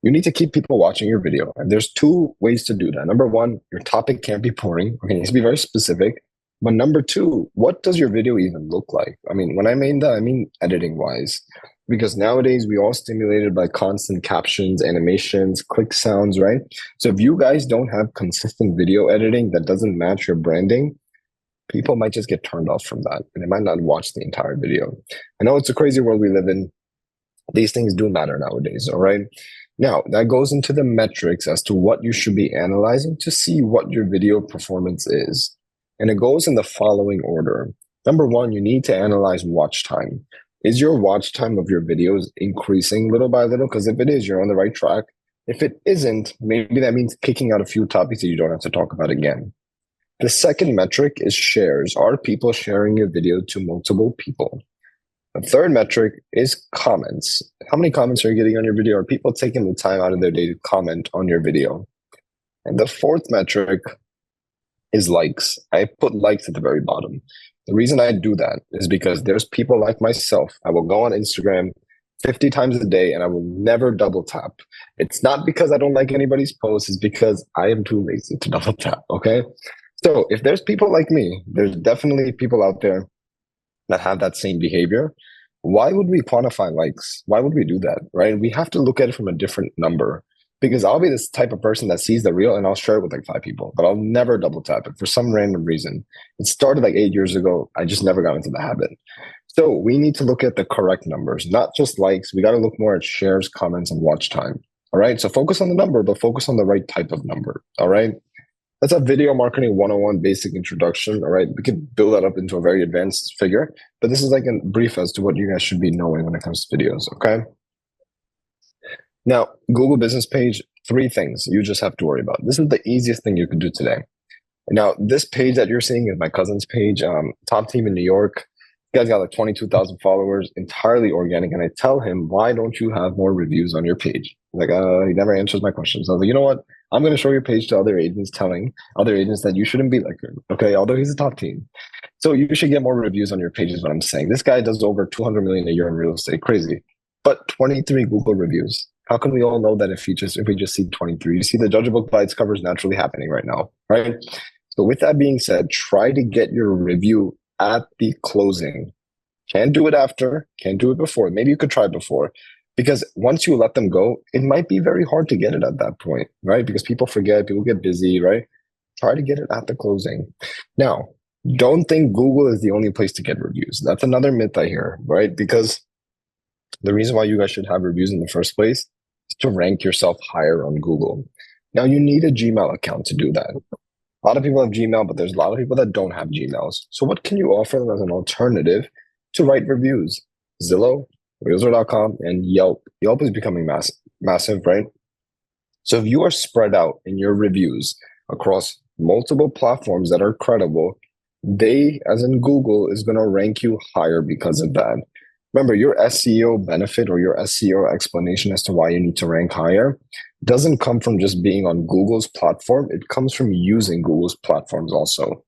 You need to keep people watching your video. And there's two ways to do that. Number one, your topic can't be boring. Okay, it needs to be very specific. But number two, what does your video even look like? I mean, when I mean that, I mean editing wise. Because nowadays we all stimulated by constant captions, animations, click sounds, right? So if you guys don't have consistent video editing that doesn't match your branding, people might just get turned off from that and they might not watch the entire video. I know it's a crazy world we live in. These things do matter nowadays, all right? Now, that goes into the metrics as to what you should be analyzing to see what your video performance is. And it goes in the following order. Number one, you need to analyze watch time. Is your watch time of your videos increasing little by little? Because if it is, you're on the right track. If it isn't, maybe that means picking out a few topics that you don't have to talk about again. The second metric is shares. Are people sharing your video to multiple people? The third metric is comments. How many comments are you getting on your video? Are people taking the time out of their day to comment on your video? And the fourth metric is likes. I put likes at the very bottom. The reason I do that is because there's people like myself. I will go on Instagram 50 times a day and I will never double tap. It's not because I don't like anybody's posts, it's because I am too lazy to double tap, okay? So if there's people like me, there's definitely people out there that have that same behavior. Why would we quantify likes? Why would we do that, right? We have to look at it from a different number, because I'll be this type of person that sees the reel and I'll share it with like 5 people, but I'll never double tap it for some random reason. It started like 8 years ago. I just never got into the habit. So we need to look at the correct numbers, not just likes. We got to look more at shares, comments, and watch time. All right. So focus on the number, but focus on the right type of number. All right. That's a video marketing 101 basic introduction. All right. We could build that up into a very advanced figure, but this is like a brief as to what you guys should be knowing when it comes to videos. Okay. Now, Google business page, 3 things you just have to worry about. This is the easiest thing you can do today. Now, this page that you're seeing is my cousin's page, top team in New York. This guy's got like 22,000 followers, entirely organic. And I tell him, why don't you have more reviews on your page? Like, he never answers my questions. I was like, you know what? I'm going to show your page to other agents, telling other agents that you shouldn't be like him. Okay. Although he's a top team. So you should get more reviews on your page is what I'm saying. This guy does over 200 million a year in real estate. Crazy. But 23 Google reviews. How can we all know that if we just see 23? You see the judgeable book by its cover is naturally happening right now, right? So with that being said, try to get your review at the closing. Can't do it after, can't do it before. Maybe you could try before, because once you let them go, it might be very hard to get it at that point, right? Because people forget, people get busy, right? Try to get it at the closing. Now, don't think Google is the only place to get reviews. That's another myth I hear, right? Because the reason why you guys should have reviews in the first place is to rank yourself higher on Google. Now, you need a Gmail account to do that. A lot of people have Gmail, but there's a lot of people that don't have Gmails. So what can you offer them as an alternative to write reviews? Zillow, Realtor.com, and Yelp. Yelp is becoming massive, right? So if you are spread out in your reviews across multiple platforms that are credible, they, as in Google, is going to rank you higher because of that. Remember, your SEO benefit or your SEO explanation as to why you need to rank higher doesn't come from just being on Google's platform. It comes from using Google's platforms also.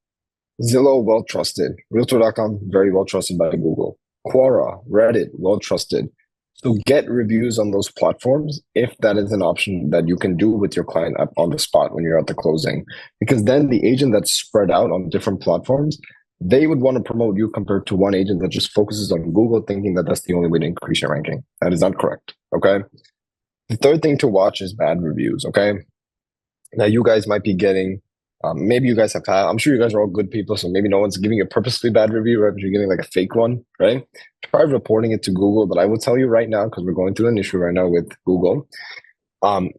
Zillow, well trusted. Realtor.com, very well trusted by Google. Quora, Reddit, well trusted. So get reviews on those platforms if that is an option that you can do with your client up on the spot when you're at the closing. Because then the agent that's spread out on different platforms, they would want to promote you compared to one agent that just focuses on Google, thinking that that's the only way to increase your ranking. That is not correct. Okay. The third thing to watch is bad reviews. Okay. Now you guys might be getting, maybe you guys have had, I'm sure you guys are all good people. So maybe no one's giving a purposely bad review, right? But you're getting like a fake one, right? Try reporting it to Google. But I will tell you right now, because we're going through an issue right now with Google,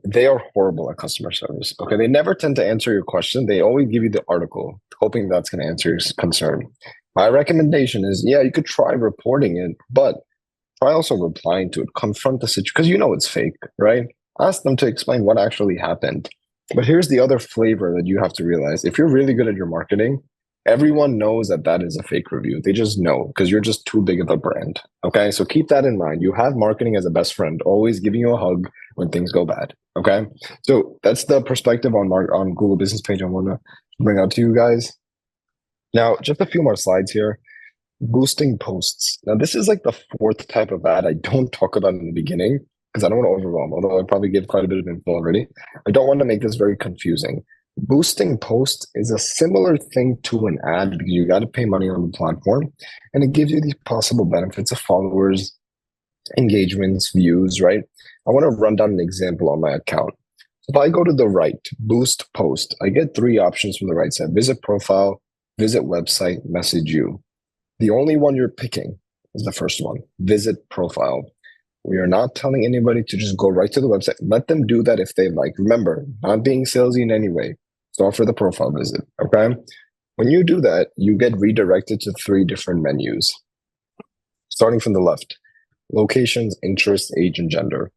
they are horrible at customer service. Okay. They never tend to answer your question. They always give you the article, hoping that's going to answer your concern. My recommendation is, yeah, you could try reporting it, but try also replying to it, confront the situation, because you know it's fake, right? Ask them to explain what actually happened. But here's the other flavor that you have to realize. If you're really good at your marketing, everyone knows that that is a fake review. They just know because you're just too big of a brand. Okay. So keep that in mind. You have marketing as a best friend, always giving you a hug, when things go bad. Okay, so that's the perspective on Google Business Page I want to bring out to you guys. Now, just a few more slides here. Boosting posts. Now, this is like the fourth type of ad I don't talk about in the beginning because I don't want to overwhelm, although I probably give quite a bit of info already. I don't want to make this very confusing. Boosting posts is a similar thing to an ad because you got to pay money on the platform, and it gives you these possible benefits of followers, engagements, views, right? I want to run down an example on my account. If I go to the right, boost post, I get three options from the right side: visit profile, visit website, message you. The only one you're picking is the first one, visit profile. We are not telling anybody to just go right to the website. Let them do that if they like. Remember, not being salesy in any way. Start for the profile visit, okay? When you do that, you get redirected to three different menus. Starting from the left, locations, interest, age, and gender.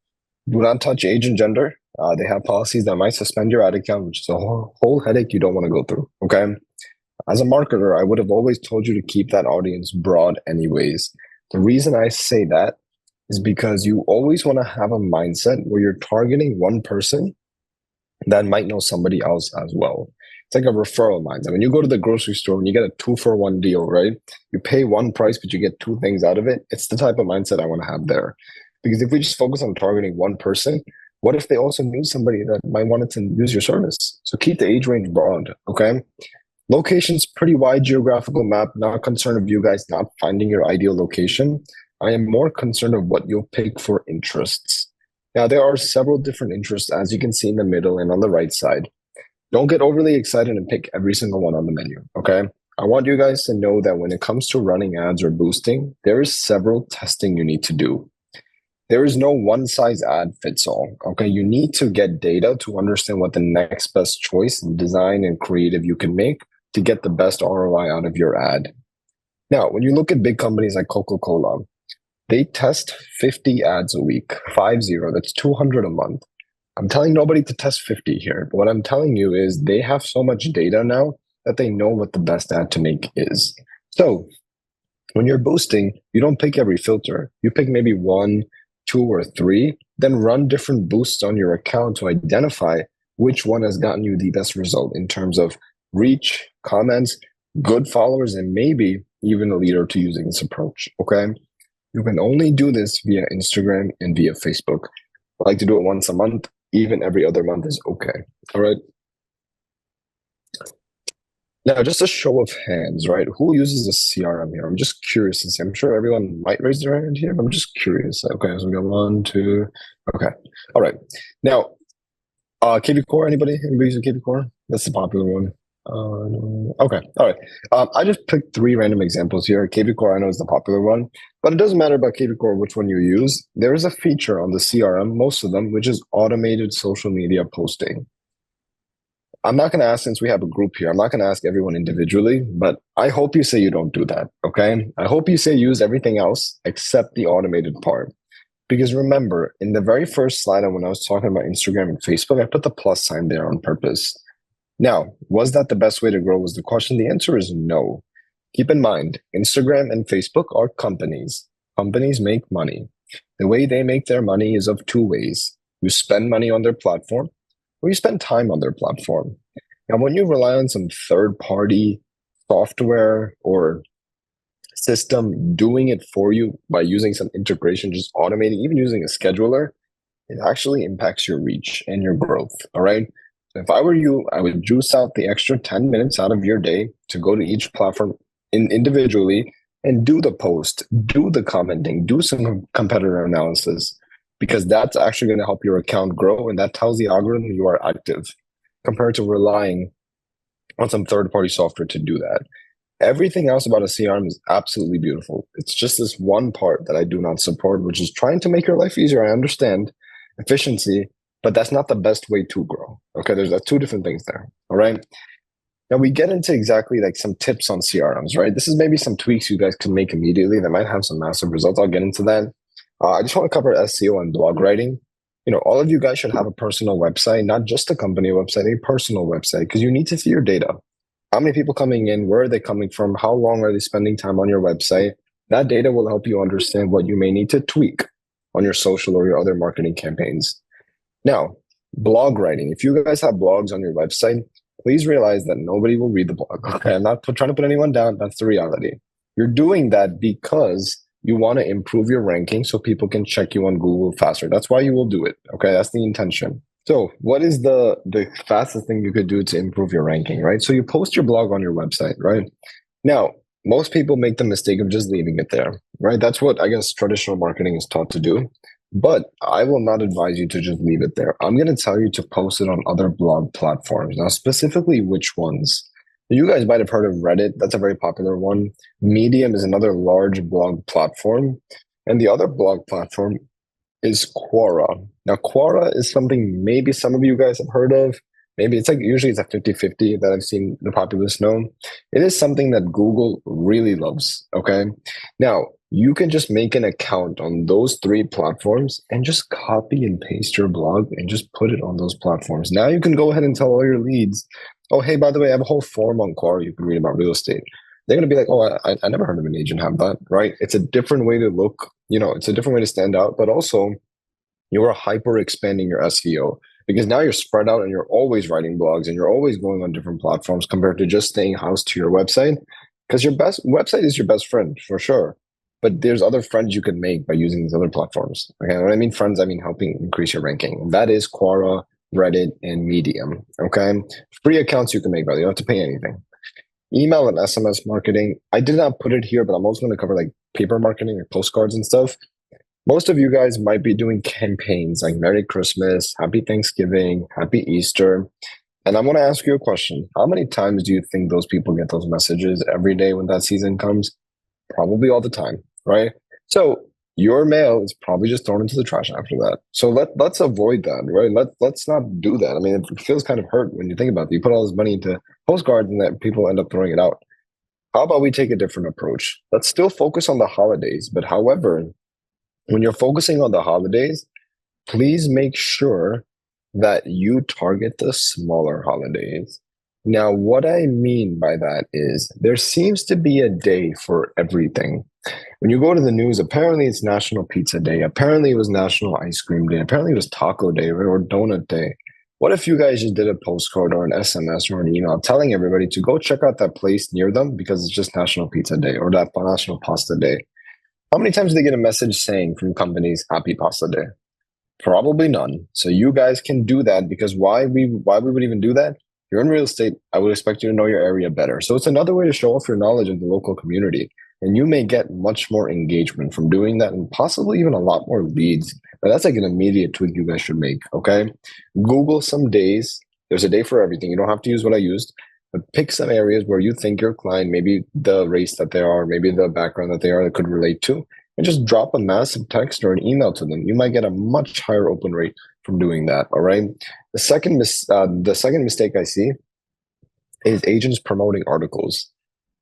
Do not touch age and gender. They have policies that might suspend your ad account, which is a whole headache you don't want to go through, okay? As a marketer, I would have always told you to keep that audience broad anyways. The reason I say that is because you always want to have a mindset where you're targeting one person that might know somebody else as well. It's like a referral mindset. When you go to the grocery store and you get a 2-for-1 deal, right? You pay one price, but you get two things out of it. It's the type of mindset I want to have there. Because if we just focus on targeting one person, what if they also knew somebody that might want to use your service? So keep the age range broad, okay? Location's pretty wide geographical map. Not concerned of you guys not finding your ideal location. I am more concerned of what you'll pick for interests. Now, there are several different interests, as you can see in the middle and on the right side. Don't get overly excited and pick every single one on the menu, okay? I want you guys to know that when it comes to running ads or boosting, there is several testing you need to do. There is no one size ad fits all, okay? You need to get data to understand what the next best choice in design and creative you can make to get the best ROI out of your ad. Now, when you look at big companies like Coca-Cola, they test 50 ads a week, 50, that's 200 a month. I'm telling nobody to test 50 here, but what I'm telling you is they have so much data now that they know what the best ad to make is. So when you're boosting, you don't pick every filter. You pick maybe 1, 2, or 3, then run different boosts on your account to identify which one has gotten you the best result in terms of reach, comments, good followers, and maybe even a lead or two using this approach, okay? You can only do this via Instagram and via Facebook. I like to do it once a month. Even every other month is okay, all right? Now, just a show of hands, right? Who uses a CRM here? I'm just curious to see. I'm sure everyone might raise their hand here, but I'm just curious. Okay, so we got 1, 2, okay. All right. Now, KV Core, anybody? Anybody using KV Core? That's the popular one. Okay, all right. I just picked 3 random examples here. KV Core I know is the popular one, but it doesn't matter about KV Core which one you use. There is a feature on the CRM, most of them, which is automated social media posting. I'm not going to ask, since we have a group here, I'm not going to ask everyone individually, but I hope you say you don't do that, okay? I hope you say use everything else except the automated part. Because remember, in the very first slide when I was talking about Instagram and Facebook, I put the plus sign there on purpose. Now, was that the best way to grow was the question? The answer is no. Keep in mind, Instagram and Facebook are companies. Companies make money. The way they make their money is of 2 ways. You spend money on their platform, or you spend time on their platform. Now, when you rely on some third-party software or system doing it for you by using some integration, just automating, even using a scheduler, it actually impacts your reach and your growth, all right? If I were you, I would juice out the extra 10 minutes out of your day to go to each platform individually and do the post, do the commenting, do some competitor analysis, because that's actually going to help your account grow, and that tells the algorithm you are active compared to relying on some third-party software to do that. Everything else about a CRM is absolutely beautiful. It's just this one part that I do not support, which is trying to make your life easier. I understand efficiency, but that's not the best way to grow. Okay, there's 2 different things there. All right. Now we get into exactly like some tips on CRMs, right? This is maybe some tweaks you guys can make immediately that might have some massive results. I'll get into that. I just want to cover SEO and blog writing. You know, all of you guys should have a personal website, not just a company website, a personal website, because you need to see your data. How many people coming in? Where are they coming from? How long are they spending time on your website? That data will help you understand what you may need to tweak on your social or your other marketing campaigns. Now, blog writing. If you guys have blogs on your website, please realize that nobody will read the blog. Okay, I'm not trying to put anyone down. That's the reality. You're doing that because you want to improve your ranking so people can check you on Google faster. That's why you will do it. Okay, that's the intention. So, what is the fastest thing you could do to improve your ranking, right? So you post your blog on your website, right? Now, most people make the mistake of just leaving it there, right? That's what I guess traditional marketing is taught to do. But I will not advise you to just leave it there. I'm going to tell you to post it on other blog platforms. Now, specifically, which ones? You guys might have heard of Reddit. That's a very popular one. Medium is another large blog platform. And the other blog platform is Quora. Now, Quora is something maybe some of you guys have heard of. Maybe it's like usually it's a 50-50 that I've seen the populace know. It is something that Google really loves. Okay. Now, you can just make an account on those three platforms and just copy and paste your blog and just put it on those platforms. Now you can go ahead and tell all your leads, oh, hey, by the way, I have a whole forum on Quora you can read about real estate. They're going to be like, oh, I never heard of an agent have that, right? It's a different way to look, it's a different way to stand out, but also you're hyper expanding your SEO because now you're spread out and you're always writing blogs and you're always going on different platforms compared to just staying housed to your website because your best website is your best friend for sure. But there's other friends you can make by using these other platforms. Okay, when I mean friends, I mean helping increase your ranking. That is Quora, Reddit, and Medium. Okay, free accounts you can make, by the way. You don't have to pay anything. Email and SMS marketing. I did not put it here, but I'm also going to cover like paper marketing, like postcards and stuff. Most of you guys might be doing campaigns like Merry Christmas, Happy Thanksgiving, Happy Easter. And I'm going to ask you a question. How many times do you think those people get those messages every day when that season comes? Probably all the time, right? So your mail is probably just thrown into the trash after that. So let's avoid that, right? Let's not do that. I mean, it feels kind of hurt when you think about it. You put all this money into postcards and that people end up throwing it out. How about we take a different approach? Let's still focus on the holidays, but however, when you're focusing on the holidays, please make sure that you target the smaller holidays. Now, what I mean by that is there seems to be a day for everything. When you go to the news, apparently it's National Pizza Day. Apparently it was National Ice Cream Day. Apparently it was Taco Day or Donut Day. What if you guys just did a postcard or an SMS or an email telling everybody to go check out that place near them because it's just National Pizza Day or that National Pasta Day? How many times do they get a message saying from companies, Happy Pasta Day? Probably none. So you guys can do that because why we would even do that? You're in real estate. I would expect you to know your area better. So it's another way to show off your knowledge of the local community. And you may get much more engagement from doing that and possibly even a lot more leads. But that's like an immediate tweak you guys should make. Okay. Google some days. There's a day for everything. You don't have to use what I used. But pick some areas where you think your client, maybe the race that they are, maybe the background that they are, that could relate to, and just drop a massive text or an email to them. You might get a much higher open rate from doing that. All right. The second mistake I see is agents promoting articles.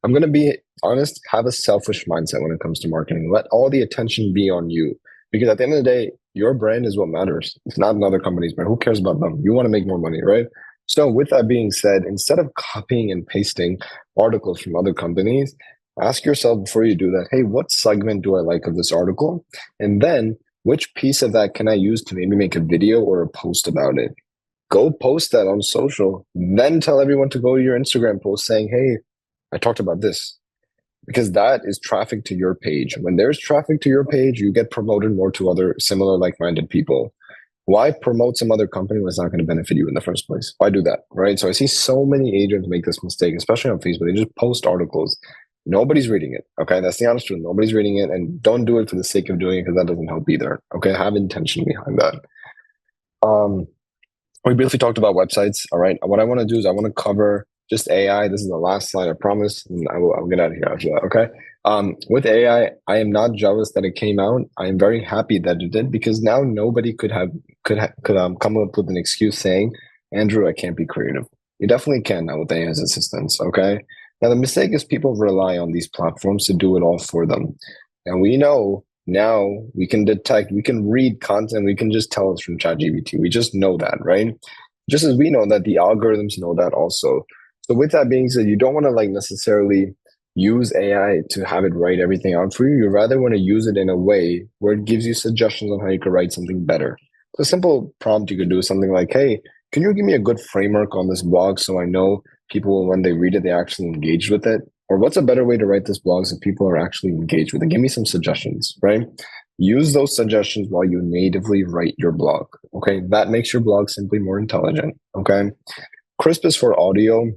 I'm going to be honest, have a selfish mindset when it comes to marketing. Let all the attention be on you because at the end of the day, your brand is what matters. It's not another company's brand. Who cares about them? You want to make more money, right? So with that being said, instead of copying and pasting articles from other companies, ask yourself before you do that, hey, what segment do I like of this article? And then which piece of that can I use to maybe make a video or a post about it? Go post that on social, then tell everyone to go to your Instagram post saying, hey, I talked about this. Because that is traffic to your page. When there's traffic to your page, you get promoted more to other similar like-minded people. Why promote some other company when it's not going to benefit you in the first place? Why do that, right? So I see so many agents make this mistake, especially on Facebook. They just post articles. Nobody's reading it, okay? That's the honest truth. Nobody's reading it, and don't do it for the sake of doing it because that doesn't help either, okay? Have intention behind that. We briefly talked about websites, all right? What I want to do is I want to cover just AI. This is the last slide, I promise, and I'll get out of here after that, okay? With AI, I am not jealous that it came out. I am very happy that it did because now nobody could come up with an excuse saying, Andrew, I can't be creative. You definitely can now with AI's assistance, okay? Now, the mistake is people rely on these platforms to do it all for them. And we know now we can detect, we can read content, we can just tell it's from ChatGPT. We just know that, right? Just as we know that the algorithms know that also. So with that being said, you don't want to like necessarily use AI to have it write everything out for you. You rather want to use it in a way where it gives you suggestions on how you could write something better. The simple prompt you could do is something like, hey, can you give me a good framework on this blog so I know people, when they read it, they actually engage with it? Or what's a better way to write this blog so people are actually engaged with it? Give me some suggestions, right? Use those suggestions while you natively write your blog, okay? That makes your blog simply more intelligent, okay? Crisp is for audio.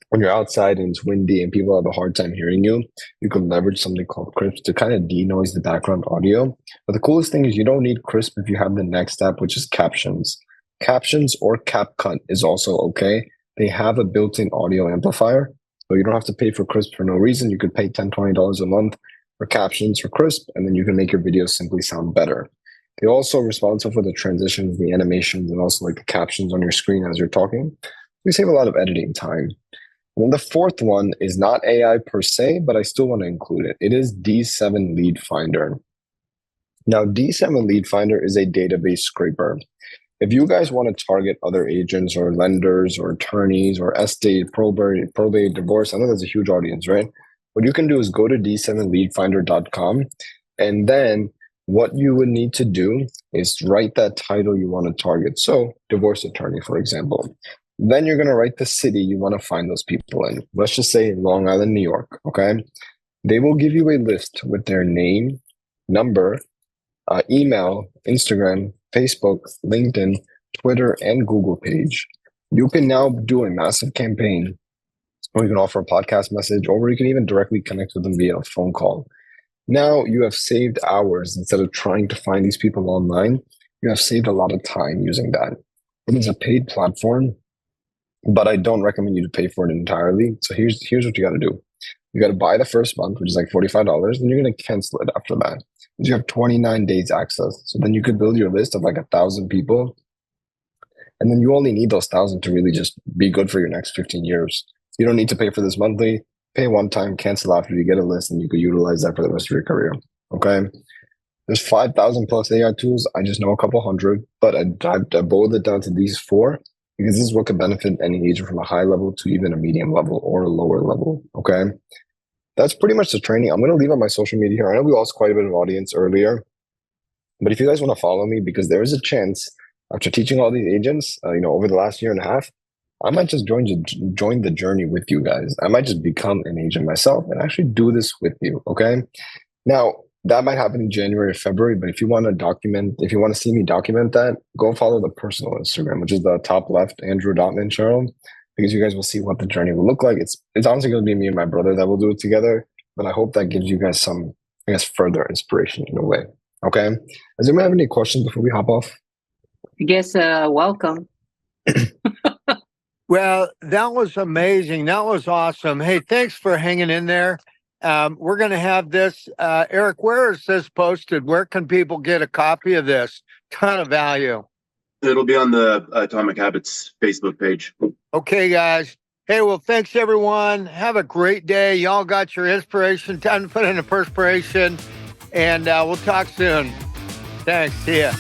When you're outside and it's windy and people have a hard time hearing you, you can leverage something called Crisp to kind of denoise the background audio. But the coolest thing is you don't need Crisp if you have the next step, which is captions. Captions or CapCut is also okay. They have a built-in audio amplifier, so you don't have to pay for Crisp for no reason. You could pay $10, $20 a month for captions or Crisp, and then you can make your videos simply sound better. They're also responsible for the transitions, the animations, and also like the captions on your screen as you're talking. We save a lot of editing time. And then the fourth one is not AI per se, but I still want to include it. It is D7 Lead Finder. Now, D7 Lead Finder is a database scraper. If you guys want to target other agents or lenders or attorneys or estate, probate, divorce, I know there's a huge audience, right? What you can do is go to d7leadfinder.com, and then what you would need to do is write that title you want to target. So, divorce attorney, for example. Then you're going to write the city you want to find those people in. Let's just say Long Island, New York, okay? They will give you a list with their name, number, email, Instagram, Facebook, LinkedIn, Twitter, and Google page. You can now do a massive campaign, or you can offer a podcast message, or you can even directly connect with them via a phone call. Now you have saved hours instead of trying to find these people online. You have saved a lot of time using that. It is a paid platform, but I don't recommend you to pay for it entirely. So here's what you got to do. You got to buy the first month, which is like $45, and you're going to cancel it after that. You have 29 days access. So then you could build your list of like 1,000 people. And then you only need those 1,000 to really just be good for your next 15 years. You don't need to pay for this monthly. Pay one time, cancel after you get a list, and you could utilize that for the rest of your career. Okay. There's 5,000 plus AI tools. I just know a couple hundred, but I boiled it down to these four because this is what could benefit any agent from a high level to even a medium level or a lower level. Okay. That's pretty much the training. I'm going to leave on my social media here. I know we lost quite a bit of audience earlier, but if you guys want to follow me, because there is a chance after teaching all these agents, over the last year and a half, I might just join the journey with you guys. I might just become an agent myself and actually do this with you. Okay. Now that might happen in January or February, but if you want to see me document that, go follow the personal Instagram, which is the top left, Andrew Dotman Cheryl, because you guys will see what the journey will look like. It's honestly going to be me and my brother that will do it together, but I hope that gives you guys some, further inspiration in a way. Okay. Does anyone have any questions before we hop off? I guess, welcome. Well, that was amazing. That was awesome. Hey, thanks for hanging in there. We're going to have this. Eric, where is this posted? Where can people get a copy of this? Ton of value. It'll be on the Atomic Habits Facebook page. Okay, guys. Hey, well, thanks, everyone. Have a great day. Y'all got your inspiration. Time to put in a perspiration. And we'll talk soon. Thanks. See ya.